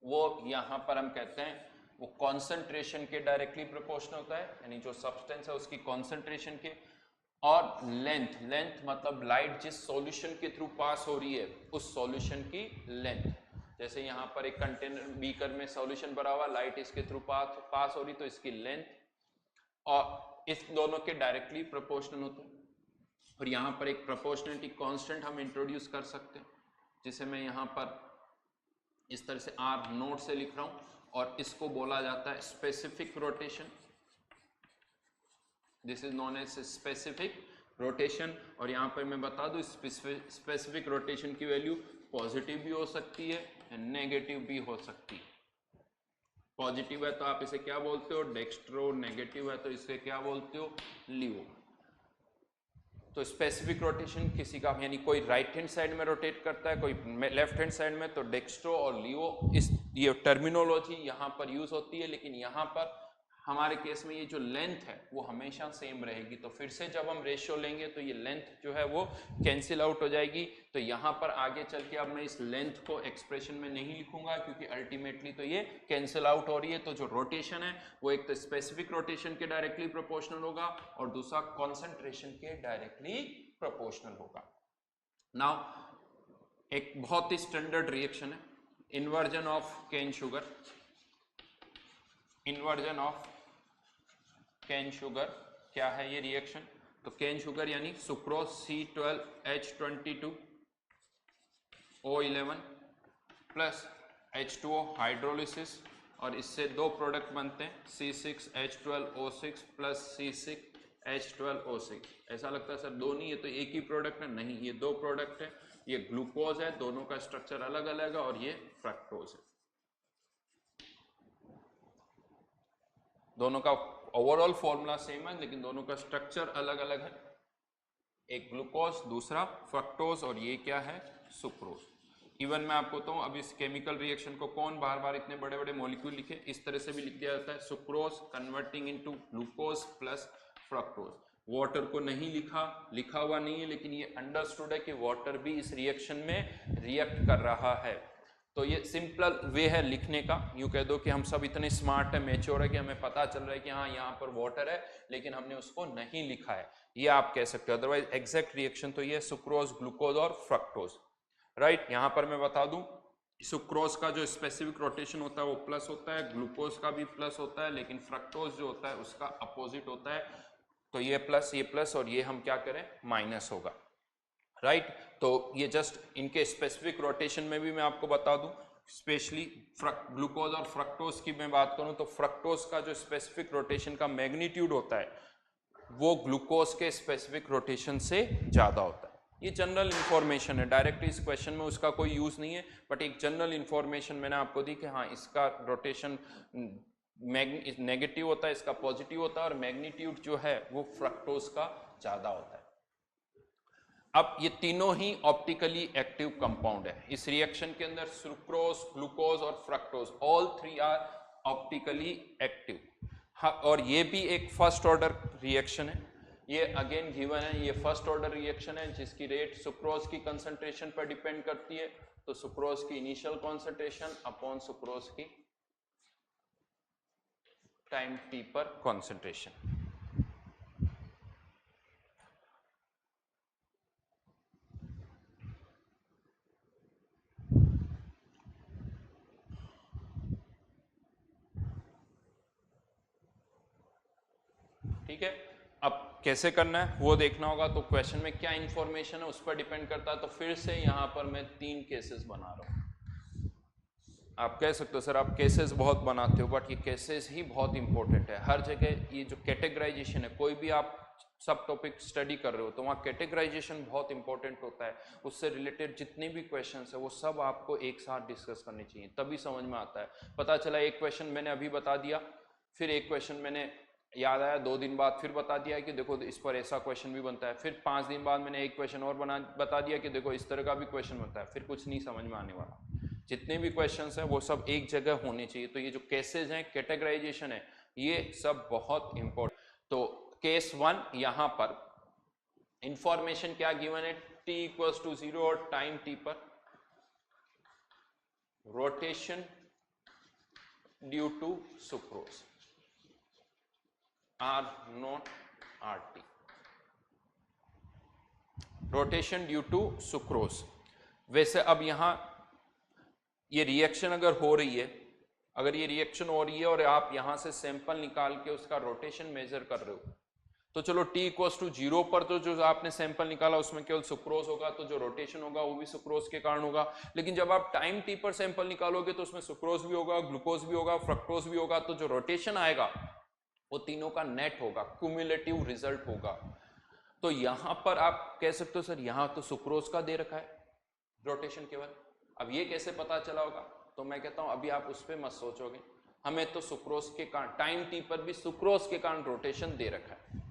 वो यहाँ पर हम कहते हैं वो कॉन्सेंट्रेशन के डायरेक्टली प्रोपोर्शनल होता है, यानी जो सब्सटेंस है उसकी कॉन्सेंट्रेशन के। और लेंथ, लेंथ मतलब लाइट जिस सॉल्यूशन के थ्रू पास हो रही है उस सॉल्यूशन की लेंथ। जैसे यहाँ पर एक कंटेनर बीकर में सॉल्यूशन भरा हुआ, लाइट इसके थ्रू पास हो रही, तो इसकी लेंथ और इस दोनों के डायरेक्टली प्रोपोर्शनल होते हैं। और यहाँ पर एक प्रोपोर्शनलिटी कांस्टेंट हम इंट्रोड्यूस कर सकते हैं, जिसे मैं यहाँ पर इस तरह से R नोट से लिख रहा हूँ, और इसको बोला जाता है specific rotation. This is known as specific rotation. और यहाँ पर मैं बता दूं स्पेसिफिक रोटेशन की वैल्यू पॉजिटिव भी हो सकती है, नेगेटिव भी हो सकती है। पॉजिटिव है तो आप इसे क्या बोलते हो, डेक्स्ट्रो, नेगेटिव है तो इसे क्या बोलते हो, लियो। तो स्पेसिफिक रोटेशन किसी का, यानी कोई राइट हैंड साइड में रोटेट करता है, कोई लेफ्ट हैंड साइड में, तो डेक्स्ट्रो और लियो, इस ये टर्मिनोलॉजी यहाँ पर यूज होती है। लेकिन यहाँ पर हमारे केस में ये जो लेंथ है वो हमेशा सेम रहेगी। तो फिर से जब हम रेशियो लेंगे तो ये लेंथ जो है वो कैंसिल आउट हो जाएगी। तो यहाँ पर आगे चल के अब मैं इस लेंथ को एक्सप्रेशन में नहीं लिखूंगा, क्योंकि अल्टीमेटली तो ये कैंसिल आउट हो रही है। तो जो रोटेशन है वो एक तो स्पेसिफिक रोटेशन के डायरेक्टली प्रोपोर्शनल होगा और दूसरा कॉन्सेंट्रेशन के डायरेक्टली प्रोपोर्शनल होगा। नाउ एक बहुत ही स्टैंडर्ड रिएक्शन है, inversion of cane sugar. Inversion of cane sugar क्या है ये रिएक्शन, तो केन शुगर यानी sucrose C12H22O11 plus H2O hydrolysis, और इससे 2 प्रोडक्ट बनते हैं C6H12O6 प्लस C6H12O6। ऐसा लगता है सर 2 नहीं, ये तो एक ही प्रोडक्ट है, नहीं ये 2 प्रोडक्ट है। ये ग्लूकोज है, दोनों का स्ट्रक्चर अलग अलग है, और ये फ्रक्टोज है, दोनों का ओवरऑल फॉर्मूला सेम है लेकिन दोनों का स्ट्रक्चर अलग अलग है। एक ग्लूकोज, दूसरा फ्रक्टोज, और ये क्या है, सुक्रोज। इवन मैं आपको बताऊं, अब इस केमिकल रिएक्शन को कौन बार बार इतने बड़े बड़े मॉलिक्यूल लिखे, इस तरह से भी लिख दिया जाता है, sucrose converting into glucose plus fructose. Water को नहीं लिखा हुआ नहीं है, लेकिन ये अंडरस्टूड है कि वाटर भी इस रिएक्शन में रिएक्ट कर रहा है। तो ये सिंपल वे है लिखने का। यूँ कह दो कि हम सब इतने स्मार्ट है, मैच्योर है कि हमें पता चल रहा है कि हाँ यहाँ पर वाटर है, लेकिन हमने उसको नहीं लिखा है, ये आप कह सकते हो। अदरवाइज एग्जैक्ट रिएक्शन तो ये सुक्रोज, ग्लूकोज और फ्रक्टोज। राइट। यहाँ पर मैं बता दूं सुक्रोज का जो स्पेसिफिक रोटेशन होता है वो प्लस होता है, ग्लूकोज का भी प्लस होता है, लेकिन फ्रक्टोज जो होता है उसका अपोजिट होता है। तो ये प्लस और ये हम क्या करें माइनस होगा, राइट। तो ये जस्ट इनके स्पेसिफिक रोटेशन में भी मैं आपको बता दूं, स्पेशली ग्लूकोज और फ्रक्टोज की मैं बात करूं तो फ्रक्टोज का जो स्पेसिफिक रोटेशन का मैग्नीट्यूड होता है वो ग्लूकोज के स्पेसिफिक रोटेशन से ज्यादा होता है। ये जनरल इंफॉर्मेशन है, डायरेक्ट इस क्वेश्चन में उसका कोई यूज नहीं है, बट एक जनरल इंफॉर्मेशन मैंने आपको दी कि हाँ इसका रोटेशन नेगेटिव होता है, इसका पॉजिटिव होता है, और मैग्नीट्यूड जो है वो फ्रक्टोज का ज्यादा होता है। अब ये तीनों ही ऑप्टिकली एक्टिव कंपाउंड है। इस रिएक्शन के अंदर सुक्रोज, ग्लूकोज और fructose all three are optically active. हाँ, और ये भी एक फर्स्ट ऑर्डर रिएक्शन है, ये अगेन गिवन है, ये फर्स्ट ऑर्डर रिएक्शन है जिसकी रेट सुक्रोज की कंसंट्रेशन पर डिपेंड करती है। तो सुक्रोज की इनिशियल कॉन्सेंट्रेशन अपॉन सुक्रोज की टाइम टी पर कॉन्सेंट्रेशन। ठीक है, अब कैसे करना है वो देखना होगा। तो क्वेश्चन में क्या इंफॉर्मेशन है उस पर डिपेंड करता है। तो फिर से यहां पर मैं 3 केसेस बना रहा हूं। आप कह सकते हो सर आप केसेस बहुत बनाते हो, बट ये केसेस ही बहुत इंपॉर्टेंट है। हर जगह ये जो कैटेगराइजेशन है, कोई भी आप सब टॉपिक स्टडी कर रहे हो तो वहाँ कैटेगराइजेशन बहुत इंपॉर्टेंट होता है। उससे रिलेटेड जितने भी क्वेश्चंस है वो सब आपको एक साथ डिस्कस करने चाहिए, तभी समझ में आता है। पता चला एक क्वेश्चन मैंने अभी बता दिया, फिर एक क्वेश्चन मैंने याद आया 2 दिन बाद फिर बता दिया कि देखो इस पर ऐसा क्वेश्चन भी बनता है, फिर 5 दिन बाद मैंने एक क्वेश्चन और बता दिया कि देखो इस तरह का भी क्वेश्चन बनता है, फिर कुछ नहीं समझ में आने वाला। जितने भी क्वेश्चंस हैं वो सब एक जगह होने चाहिए। तो ये जो केसेज हैं, कैटेगराइजेशन है, ये सब बहुत इंपॉर्टेंट। तो केस 1 यहां पर इंफॉर्मेशन क्या गिवन है, t इक्वल्स टू 0 और टाइम t पर rotation due to sucrose R naught RT, rotation due to sucrose. वैसे अब यहां ये रिएक्शन अगर हो रही है, अगर ये रिएक्शन हो रही है और आप यहां से सैंपल निकाल के उसका रोटेशन मेजर कर रहे हो, तो चलो t इक्वल्स टू 0 पर तो जो आपने सैंपल निकाला उसमें केवल सुक्रोज होगा, तो जो रोटेशन होगा वो भी सुक्रोज के कारण होगा। लेकिन जब आप टाइम t पर सैंपल निकालोगे तो उसमें सुक्रोज भी होगा, ग्लूकोज भी होगा, फ्रक्टोज भी होगा, तो जो रोटेशन आएगा वो तीनों का नेट होगा, क्यूमुलेटिव रिजल्ट होगा। तो यहां पर आप कह सकते हो सर यहां तो सुक्रोज का दे रखा है रोटेशन केवल, अब ये कैसे पता चला होगा? तो मैं कहता हूं अभी आप उस पर मत सोचोगे, हमें तो सुक्रोज के कारण टाइम टी पर भी सुक्रोज के कारण रोटेशन दे रखा है।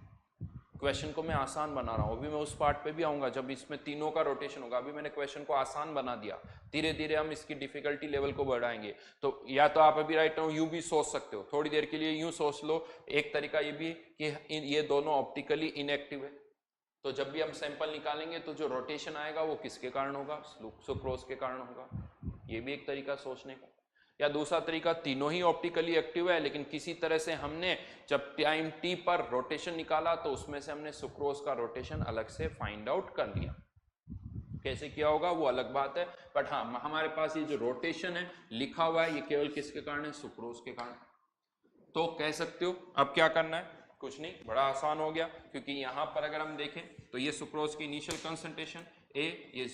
क्वेश्चन को मैं आसान बना रहा हूं, अभी मैं उस पार्ट पे भी आऊंगा जब इसमें तीनों का रोटेशन होगा। अभी मैंने क्वेश्चन को आसान बना दिया, धीरे धीरे हम इसकी डिफिकल्टी लेवल को बढ़ाएंगे। तो या तो आप अभी राइट यूं भी सोच सकते हो, थोड़ी देर के लिए यूं सोच लो। एक तरीका ये भी कि ये दोनों ऑप्टिकली इनएक्टिव है, तो जब भी हम सैंपल निकालेंगे तो जो रोटेशन आएगा वो किसके कारण होगा? सुक्रोज के कारण होगा। ये भी एक तरीका सोचने का। या दूसरा तरीका, तीनों ही ऑप्टिकली एक्टिव है लेकिन किसी तरह से हमने जब टाइम टी पर रोटेशन निकाला तो उसमें से हमने सुक्रोज का रोटेशन अलग से फाइंड आउट कर लिया। कैसे किया होगा वो अलग बात है, बट हाँ हमारे पास ये जो रोटेशन है लिखा हुआ है ये केवल किसके कारण है? सुक्रोज के कारण। तो कह सकते हो अब क्या करना है, कुछ नहीं, बड़ा आसान हो गया। क्योंकि यहां पर अगर हम देखें तो ये सुक्रोज की इनिशियल कंसंट्रेशन A, ये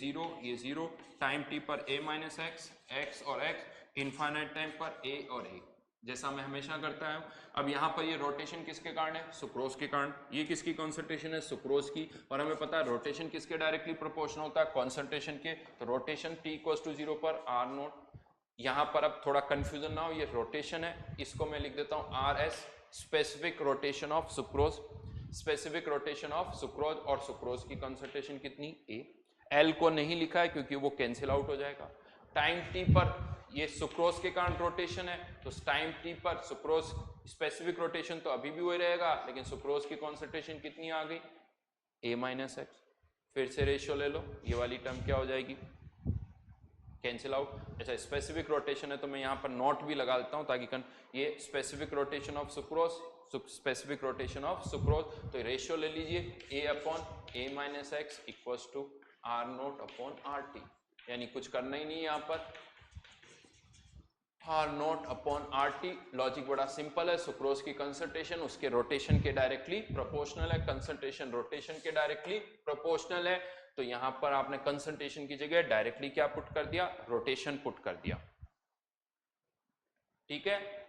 0, टाइम t पर A माइनस एक्स और x, इनफाइनाइट टाइम पर A और A, जैसा मैं हमेशा करता हूं। अब यहाँ पर ये रोटेशन किसके कारण है? सुक्रोज के कारण। ये किसकी कॉन्सेंट्रेशन है? सुक्रोज की। और हमें पता है रोटेशन किसके डायरेक्टली प्रोपोर्शनल होता है? कॉन्सेंट्रेशन के। तो रोटेशन t इक्वल्स टू 0 पर R नोट। यहाँ पर अब थोड़ा कंफ्यूजन ना हो, ये रोटेशन है, इसको मैं लिख देता हूँ RS, specific rotation of sucrose. Specific rotation of sucrose, और सुक्रोज की कंसंट्रेशन कितनी? A। L को नहीं लिखा है क्योंकि वो कैंसिल आउट हो जाएगा। टाइम t पर ये सुक्रोज के कारण रोटेशन है, तो टाइम t पर सुक्रोज स्पेसिफिक रोटेशन तो अभी भी वही रहेगा, लेकिन सुक्रोज की कॉन्सेंट्रेशन कितनी आ गई? A minus x. फिर से रेशियो ले लो, ये वाली टर्म क्या हो जाएगी? Cancel out. अच्छा, स्पेसिफिक रोटेशन है तो मैं यहाँ पर नोट भी लगा देता हूँ ताकि ये specific rotation of sucrose, specific rotation of sucrose, तो रेशियो ले लीजिए A upon A minus x equals to R naught upon RT। यानी कुछ करना ही नहीं यहाँ पर। R naught upon R t, logic बड़ा सिंपल है, सुक्रोज की कंसंट्रेशन उसके रोटेशन के डायरेक्टली प्रोपोर्शनल है, कंसंट्रेशन रोटेशन के डायरेक्टली प्रोपोर्शनल है। तो यहां पर आपने कंसंट्रेशन की जगह डायरेक्टली क्या पुट कर दिया, रोटेशन पुट कर दिया। ठीक है,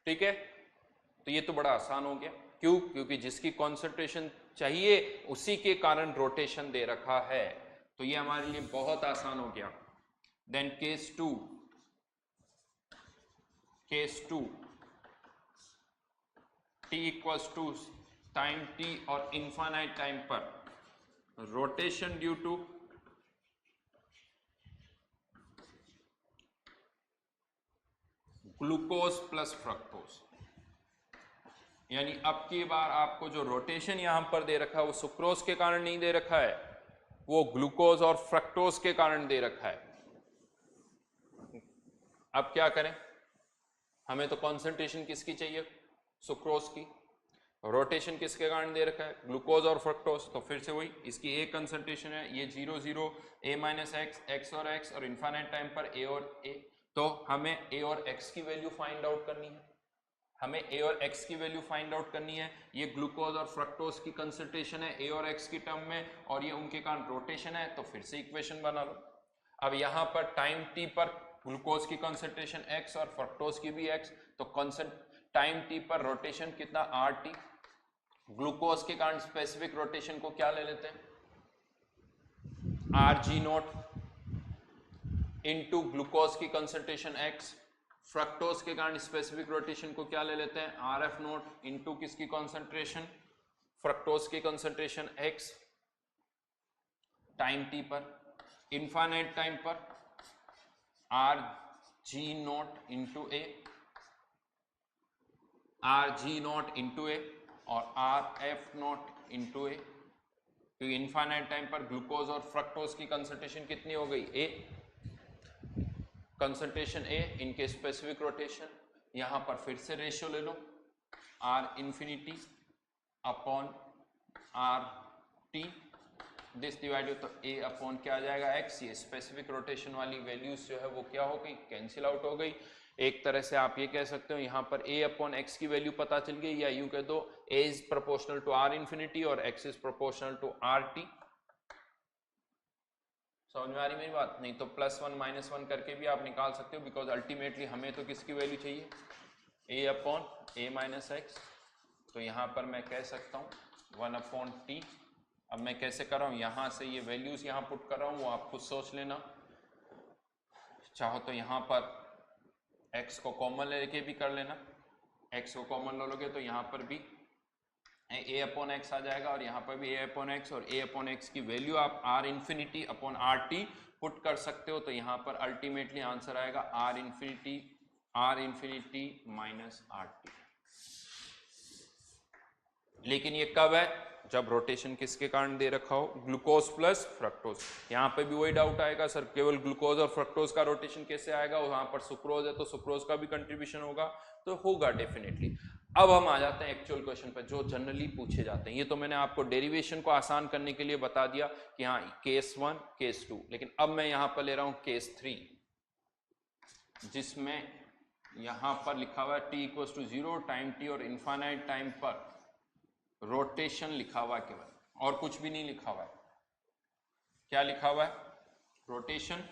ठीक है, तो ये तो बड़ा आसान हो गया। क्यों? क्योंकि जिसकी कॉन्सेंट्रेशन चाहिए उसी के कारण रोटेशन दे रखा है, तो ये हमारे लिए बहुत आसान हो गया। Then case two, t equals to time t और इनफाइनाइट टाइम पर rotation due to glucose plus fructose. यानी अब की बार आपको जो रोटेशन यहां पर दे रखा है वो सुक्रोज के कारण नहीं दे रखा है, वो ग्लूकोज और फ्रक्टोज के कारण दे रखा है। अब क्या करें, हमें तो कॉन्सेंट्रेशन किसकी चाहिए, सुक्रोज की। रोटेशन किसके कारण दे रखा है, ग्लूकोज और फ्रक्टोज। तो फिर से वही, इसकी ए कंसेंट्रेशन है, ये 0 0 ए माइनस एक्स, एक्स और इनफाइनाइट टाइम पर ए और ए। तो हमें ए और एक्स की वैल्यू फाइंड आउट करनी है, हमें ए और एक्स की वैल्यू फाइंड आउट करनी है। ये ग्लूकोज और फ्रक्टोज की कंसेंट्रेशन है ए और एक्स की टर्म में, और ये उनके कारण रोटेशन है। तो फिर से इक्वेशन बना लो। अब यहां पर टाइम टी पर ग्लूकोज की कंसेंट्रेशन एक्स और फ्रक्टोज की भी एक्स, तो टाइम टी पर रोटेशन कितना, आर टी। ग्लूकोज के कारण स्पेसिफिक रोटेशन को क्या ले लेते हैं, R G note into glucose की कंसेंट्रेशन एक्स। फ्रक्टोज के कारण स्पेसिफिक रोटेशन को क्या ले लेते हैं, आर एफ नोट इंटू किसकी कॉन्सेंट्रेशन, फ्रक्टोज की कॉन्सेंट्रेशन एक्स टाइम टी पर। इनफाइनाइट टाइम पर R G note into A, R G note into ए और आर एफ नोट इंटू ए। क्योंकि इनफाइनाइट टाइम पर ग्लूकोज और फ्रक्टोज की कंसेंट्रेशन कितनी हो गई, ए, कंसेंट्रेशन ए, इनके स्पेसिफिक रोटेशन। यहां पर फिर से रेशियो ले लो, R infinity upon R T, this divided, तो ए अपॉन क्या आ जाएगा, एक्स। ये स्पेसिफिक रोटेशन वाली वैल्यूज जो है वो क्या हो गई, कैंसिल आउट हो गई। एक तरह से आप ये कह सकते हो यहां पर ए अपॉन एक्स की वैल्यू पता चल गई, या यूं कह दो A is proportional to R infinity और X is proportional to R T. समझ में आ रही मेरी बात? नहीं तो +1 -1 करके भी आप निकाल सकते हो, बिकॉज अल्टीमेटली हमें तो किसकी वैल्यू चाहिए, ए अपॉन ए माइनस एक्स। तो यहां पर मैं कह सकता हूं 1 अपॉन टी। अब मैं कैसे कर रहा हूं, यहां से ये वैल्यूज यहां पुट कर रहा हूं, वो आप खुद सोच लेना। चाहो तो यहां पर x को कॉमन लेके भी कर लेना, x को कॉमन लोगे तो यहां पर भी a अपॉन एक्स आ जाएगा, और यहाँ पर भी a अपॉन एक्स, और a अपॉन एक्स की वैल्यू आप r infinity upon R T put कर सकते हो। तो यहाँ पर अल्टीमेटली आंसर आएगा r infinity minus are t. लेकिन ये कब है, जब रोटेशन किसके कारण दे रखा हो, ग्लूकोज प्लस फ्रक्टोज। यहाँ पे भी वही डाउट आएगा, सर केवल ग्लूकोज और फ्रक्टोज का रोटेशन कैसे आएगा, वहां पर सुक्रोज है तो सुक्रोज का भी कंट्रीब्यूशन होगा, तो होगा डेफिनेटली। अब हम आ जाते हैं एक्चुअल क्वेश्चन पर जो जनरली पूछे जाते हैं। ये तो मैंने आपको डेरिवेशन को आसान करने के लिए बता दिया कि हाँ केस 1 केस 2, लेकिन अब मैं यहां पर ले रहा हूं केस 3, जिसमें यहां पर लिखा हुआ है t equals to 0 time t और इनफाइनाइट टाइम पर रोटेशन लिखा हुआ है केवल, और कुछ भी नहीं लिखा हुआ है। क्या लिखा हुआ है, रोटेशन।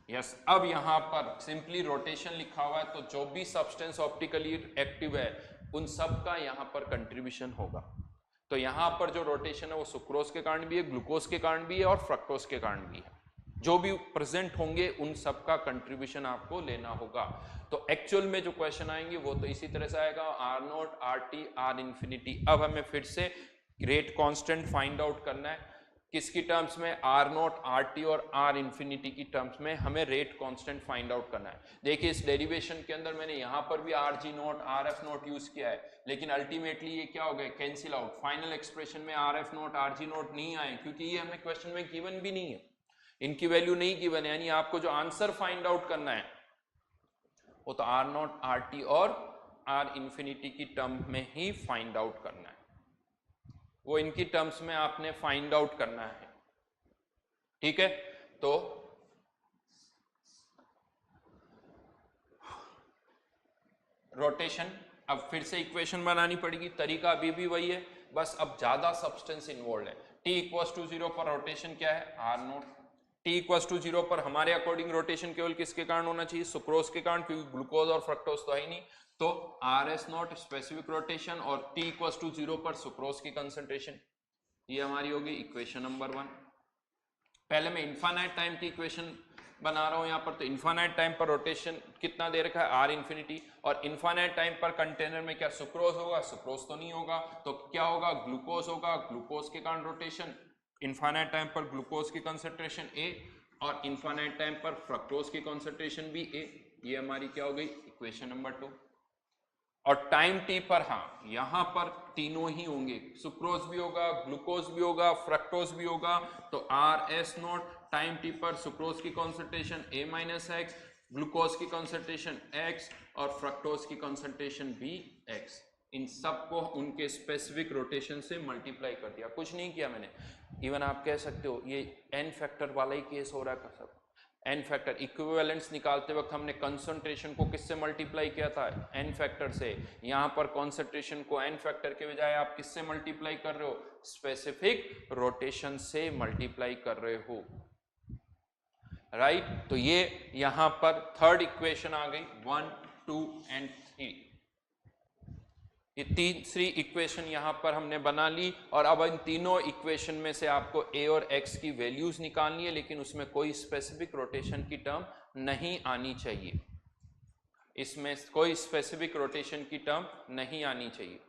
यस, अब यहां पर सिंपली रोटेशन लिखा हुआ है, तो जो भी सब्सटेंस ऑप्टिकली एक्टिव है उन सब का यहां पर कंट्रीब्यूशन होगा। तो यहां पर जो रोटेशन है वो सुक्रोज के कारण भी है, ग्लूकोज के कारण भी है और फ्रक्टोज के कारण भी है। जो भी प्रेजेंट होंगे उन सब का कंट्रीब्यूशन आपको लेना होगा। तो एक्चुअल में जो क्वेश्चन आएंगे वो तो इसी तरह से आएगा, R naught, R t, R infinity. अब हमें फिर से रेट कांस्टेंट फाइंड आउट करना है, किसकी टर्म्स में, आर नोट, आर टी और आर इंफिनिटी की टर्म्स में हमें रेट कांस्टेंट फाइंड आउट करना है। देखिए इस डेरिवेशन के अंदर मैंने यहां पर भी R G note, R F note use किया है, लेकिन अल्टीमेटली ये क्या हो गया, कैंसिल आउट। फाइनल एक्सप्रेशन में R F note, R G note नहीं आए, क्योंकि ये हमें क्वेश्चन में गिवन भी नहीं है, इनकी वैल्यू नहीं गिवन है। यानी आपको जो आंसर फाइंड आउट करना है वो तो आर नॉट आर टी और आर इन्फिनिटी की टर्म में ही फाइंड आउट करना है, वो इनकी टर्म्स में आपने फाइंड आउट करना है, ठीक है। तो रोटेशन, अब फिर से इक्वेशन बनानी पड़ेगी, तरीका अभी भी वही है, बस अब ज्यादा सब्सटेंस इन्वॉल्व है। t इक्वल्स टू 0 पर रोटेशन क्या है, R naught. t equals to 0 पर हमारे अकॉर्डिंग रोटेशन केवल किसके कारण होना चाहिए, सुक्रोज के कारण, क्योंकि ग्लूकोज और फ्रक्टोज तो है ही नहीं, तो R S not specific rotation और t इक्वल्स टू 0 पर सुक्रोज की कंसंट्रेशन, ये हमारी होगी इक्वेशन नंबर 1। पहले मैं इनफाइनाइट टाइम की इक्वेशन बना रहा हूं यहां पर, तो इनफाइनाइट टाइम पर रोटेशन कितना दे रखा है, आर इन्फिनिटी, और इनफाइनाइट टाइम पर कंटेनर में क्या सुक्रोज होगा, सुक्रोज तो नहीं होगा, तो क्या होगा, ग्लूकोज होगा, ग्लूकोज के कारण रोटेशन, इनफाइनाइट टाइम पर ग्लूकोज की कंसंट्रेशन ए और इनफाइनाइट टाइम पर फ्रक्टोज की कंसंट्रेशन भी ए, ये हमारी क्या हो गई इक्वेशन नंबर 2। और टाइम टी पर हाँ यहां पर तीनों ही होंगे, सुक्रोज भी होगा, ग्लूकोज भी होगा, फ्रक्टोज भी होगा, तो R S not time T पर सुक्रोज की कॉन्सेंट्रेशन ए माइनस एक्स, ग्लूकोज की कॉन्सेंट्रेशन एक्स और फ्रक्टोज की कॉन्सेंट्रेशन भी एक्स, इन सबको उनके स्पेसिफिक रोटेशन से मल्टीप्लाई कर दिया, कुछ नहीं किया मैंने। इवन आप कह सकते हो ये एन फैक्टर वाला ही केस हो रहा है, सब एन फैक्टर इक्विवेलेंस निकालते वक्त हमने कंसंट्रेशन को किससे मल्टीप्लाई किया था, एन फैक्टर से, यहां पर कंसंट्रेशन को एन फैक्टर के बजाय आप किससे मल्टीप्लाई कर रहे हो, स्पेसिफिक रोटेशन से मल्टीप्लाई कर रहे हो, राइट। तो ये यहां पर थर्ड इक्वेशन आ गई, 1 2 एंड 3, ये तीसरी इक्वेशन यहां पर हमने बना ली, और अब इन तीनों इक्वेशन में से आपको ए और एक्स की वैल्यूज निकालनी है, लेकिन उसमें कोई स्पेसिफिक रोटेशन की टर्म नहीं आनी चाहिए, इसमें कोई स्पेसिफिक रोटेशन की टर्म नहीं आनी चाहिए।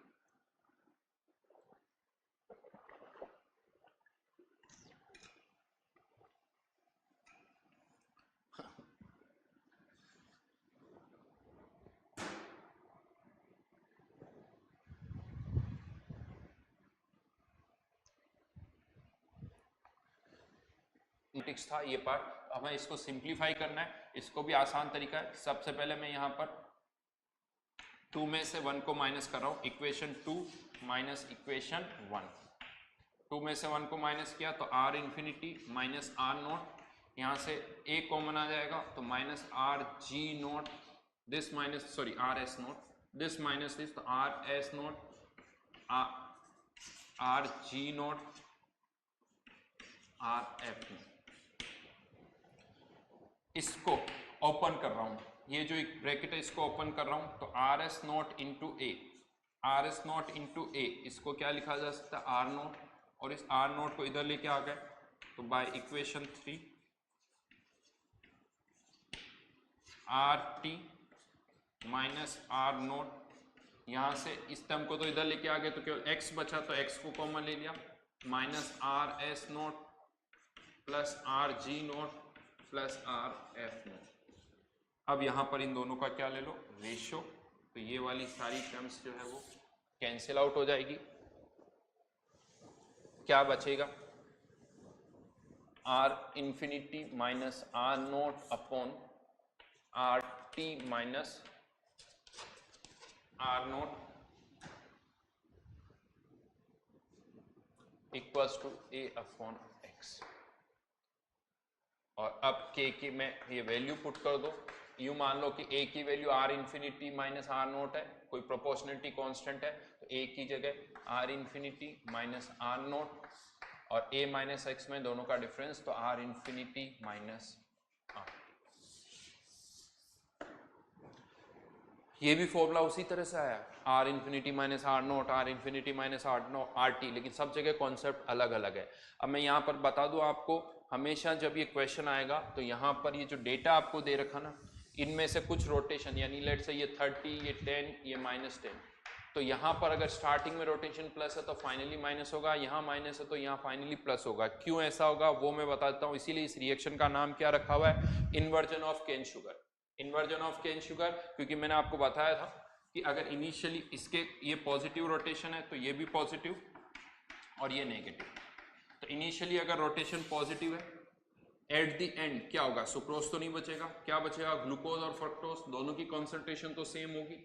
था ये पार्ट, हमें इसको सिंप्लीफाई करना है, इसको भी आसान तरीका है। सबसे पहले मैं यहाँ पर 2 में से 1 को माइनस कर रहा हूँ, इक्वेशन 2 माइनस इक्वेशन 1, 2 में से 1 को माइनस किया तो R infinity minus R naught, यहाँ से ए कॉमन आ जाएगा तो minus R G naught, this minus sorry R S naught, this minus this, तो R S naught R G naught R F naught. इसको ओपन कर रहा हूं, ये जो एक ब्रैकेट है इसको ओपन कर रहा हूं, तो R S naught into A, R S naught into A, इसको क्या लिखा जा सकता है आर नॉट, और इस आर नॉट को इधर लेके आ गए तो by equation 3 R t minus R naught, यहां से इस टर्म को तो इधर लेके आ गए तो केवल एक्स बचा, तो एक्स को कॉमन ले लिया, minus are S not plus are G not plus are F not. अब यहां पर इन दोनों का क्या ले लो, रेशियो, तो ये वाली सारी टर्म्स जो है वो कैंसिल आउट हो जाएगी, क्या बचेगा, R infinity minus R naught upon R t minus R naught equals to a upon x. और अब k की मैं ये वैल्यू पुट कर दो, यूं मान लो कि a की value R infinity minus R naught है, कोई प्रोपोर्शनलिटी कांस्टेंट है, तो a की जगह R infinity minus R naught और a माइनस एक्स में दोनों का डिफरेंस, तो आर इन्फिनिटी माइनस आर। ये भी फॉर्मूला उसी तरह से आया, R infinity minus R naught, R infinity minus R naught R t, लेकिन सब जगह कॉन्सेप्ट अलग अलग है। अब मैं यहाँ पर बता दूं आपको, हमेशा जब ये क्वेश्चन आएगा तो यहाँ पर ये जो डेटा आपको दे रखा ना, इनमें से कुछ रोटेशन, यानी लेट से ये 30, ये 10, ये -10, तो यहाँ पर अगर स्टार्टिंग में रोटेशन प्लस है तो फाइनली माइनस होगा, यहाँ माइनस है तो यहाँ फाइनली प्लस होगा। क्यों ऐसा होगा वो मैं बता देता हूँ, इसीलिए इस रिएक्शन का नाम क्या रखा हुआ है, inversion of cane sugar. Inversion of cane sugar, क्योंकि मैंने आपको बताया था कि अगर इनिशियली इसके ये पॉजिटिव रोटेशन है तो ये भी पॉजिटिव और ये नेगेटिव, तो इनिशियली अगर रोटेशन पॉजिटिव है एट द एंड क्या होगा, सुक्रोज तो नहीं बचेगा, क्या बचेगा, ग्लूकोज और फ्रक्टोज दोनों की कॉन्सेंट्रेशन तो सेम होगी,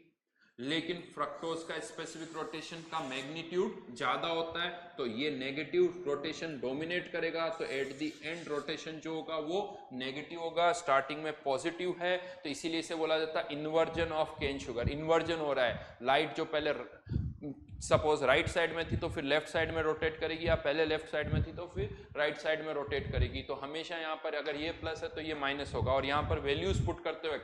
लेकिन फ्रक्टोज का स्पेसिफिक रोटेशन का मैग्नीट्यूड ज्यादा होता है, तो ये नेगेटिव रोटेशन डोमिनेट करेगा, तो एट द एंड रोटेशन जो होगा वो नेगेटिव होगा, स्टार्टिंग में पॉजिटिव है, तो इसीलिए इसे बोला जाता है inversion of cane sugar. Inversion हो रहा है, लाइट जो पहले सपोज राइट साइड में थी तो फिर लेफ्ट साइड में रोटेट करेगी, या पहले लेफ्ट साइड में थी तो फिर राइट साइड में रोटेट करेगी। तो हमेशा यहाँ पर अगर ये प्लस है तो ये माइनस होगा, और यहाँ पर वैल्यूज पुट करते हुए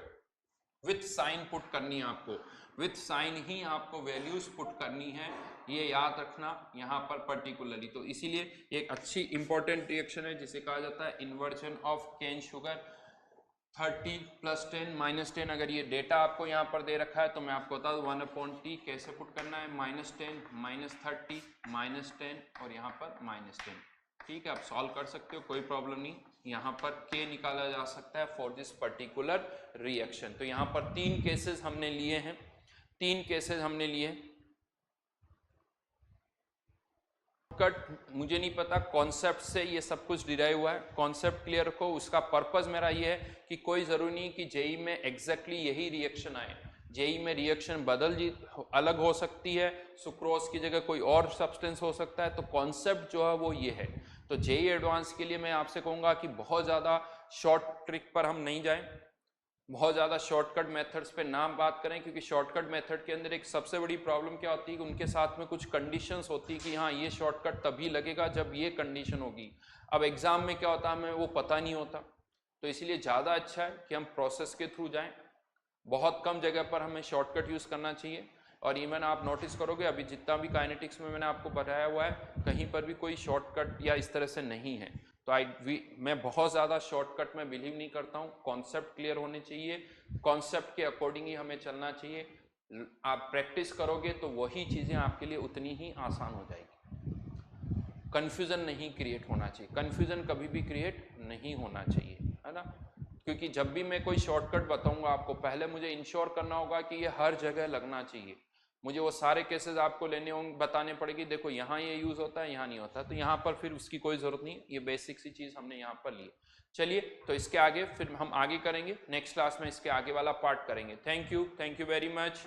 विथ साइन पुट करनी है आपको, विथ साइन ही आपको वैल्यूज पुट करनी है, ये याद रखना यहाँ पर पर्टिकुलरली। तो इसीलिए एक अच्छी इंपॉर्टेंट रिएक्शन है जिसे कहा जाता है इन्वर्जन ऑफ केन शुगर। 30 + 10 - 10, अगर ये डेटा आपको यहाँ पर दे रखा है तो मैं आपको बता दूं 1/t कैसे पुट करना है, -10 -30 -10 और यहाँ पर -10। ठीक है, आप सॉल्व कर सकते हो, कोई प्रॉब्लम नहीं। यहाँ पर k निकाला जा सकता है फॉर दिस पर्टिकुलर रिएक्शन। तो यहाँ पर 3 केसेस हमने लिए हैं, 3 केसेस हमने लिए। कट मुझे नहीं पता, कॉन्सेप्ट से ये सब कुछ डिराइव हुआ है, कॉन्सेप्ट क्लियर रखो। उसका पर्पस मेरा ये है कि कोई जरूरी नहीं कि जेई में एग्जैक्टली यही रिएक्शन आए, जेई में रिएक्शन अलग हो सकती है, सुक्रोज की जगह कोई और सब्सटेंस हो सकता है, तो कॉन्सेप्ट जो है वो ये है। तो जेई एडवांस के लिए मैं आपसे कहूँगा कि बहुत ज़्यादा शॉर्ट ट्रिक पर हम नहीं जाएं, बहुत ज़्यादा शॉर्टकट मेथड्स पे ना बात करें, क्योंकि शॉर्टकट मेथड के अंदर एक सबसे बड़ी प्रॉब्लम क्या होती है कि उनके साथ में कुछ कंडीशंस होती है कि हाँ ये शॉर्टकट तभी लगेगा जब ये कंडीशन होगी। अब एग्जाम में क्या होता है हमें वो पता नहीं होता, तो इसीलिए ज़्यादा अच्छा है कि हम प्रोसेस के थ्रू जाएं। बहुत कम जगह पर हमें शॉर्टकट यूज़ करना चाहिए, और इवन आप नोटिस करोगे अभी जितना भी काइनेटिक्स में मैंने आपको बताया हुआ है कहीं पर भी कोई शॉर्टकट या इस तरह से नहीं है। तो मैं बहुत ज़्यादा शॉर्टकट में बिलीव नहीं करता हूँ, कॉन्सेप्ट क्लियर होने चाहिए, कॉन्सेप्ट के अकॉर्डिंग ही हमें चलना चाहिए। आप प्रैक्टिस करोगे तो वही चीज़ें आपके लिए उतनी ही आसान हो जाएगी। कन्फ्यूज़न नहीं क्रिएट होना चाहिए, कन्फ्यूज़न कभी भी क्रिएट नहीं होना चाहिए, है ना। क्योंकि जब भी मैं कोई शॉर्टकट बताऊंगा आपको, पहले मुझे इंश्योर करना होगा कि ये हर जगह लगना चाहिए, मुझे वो सारे केसेस आपको लेने होंगे, बताने पड़ेगी देखो यहाँ ये यूज़ होता है यहाँ नहीं होता, तो यहाँ पर फिर उसकी कोई ज़रूरत नहीं, ये बेसिक सी चीज़ हमने यहाँ पर ली। चलिए, तो इसके आगे फिर हम आगे करेंगे, नेक्स्ट क्लास में इसके आगे वाला पार्ट करेंगे। Thank you very much.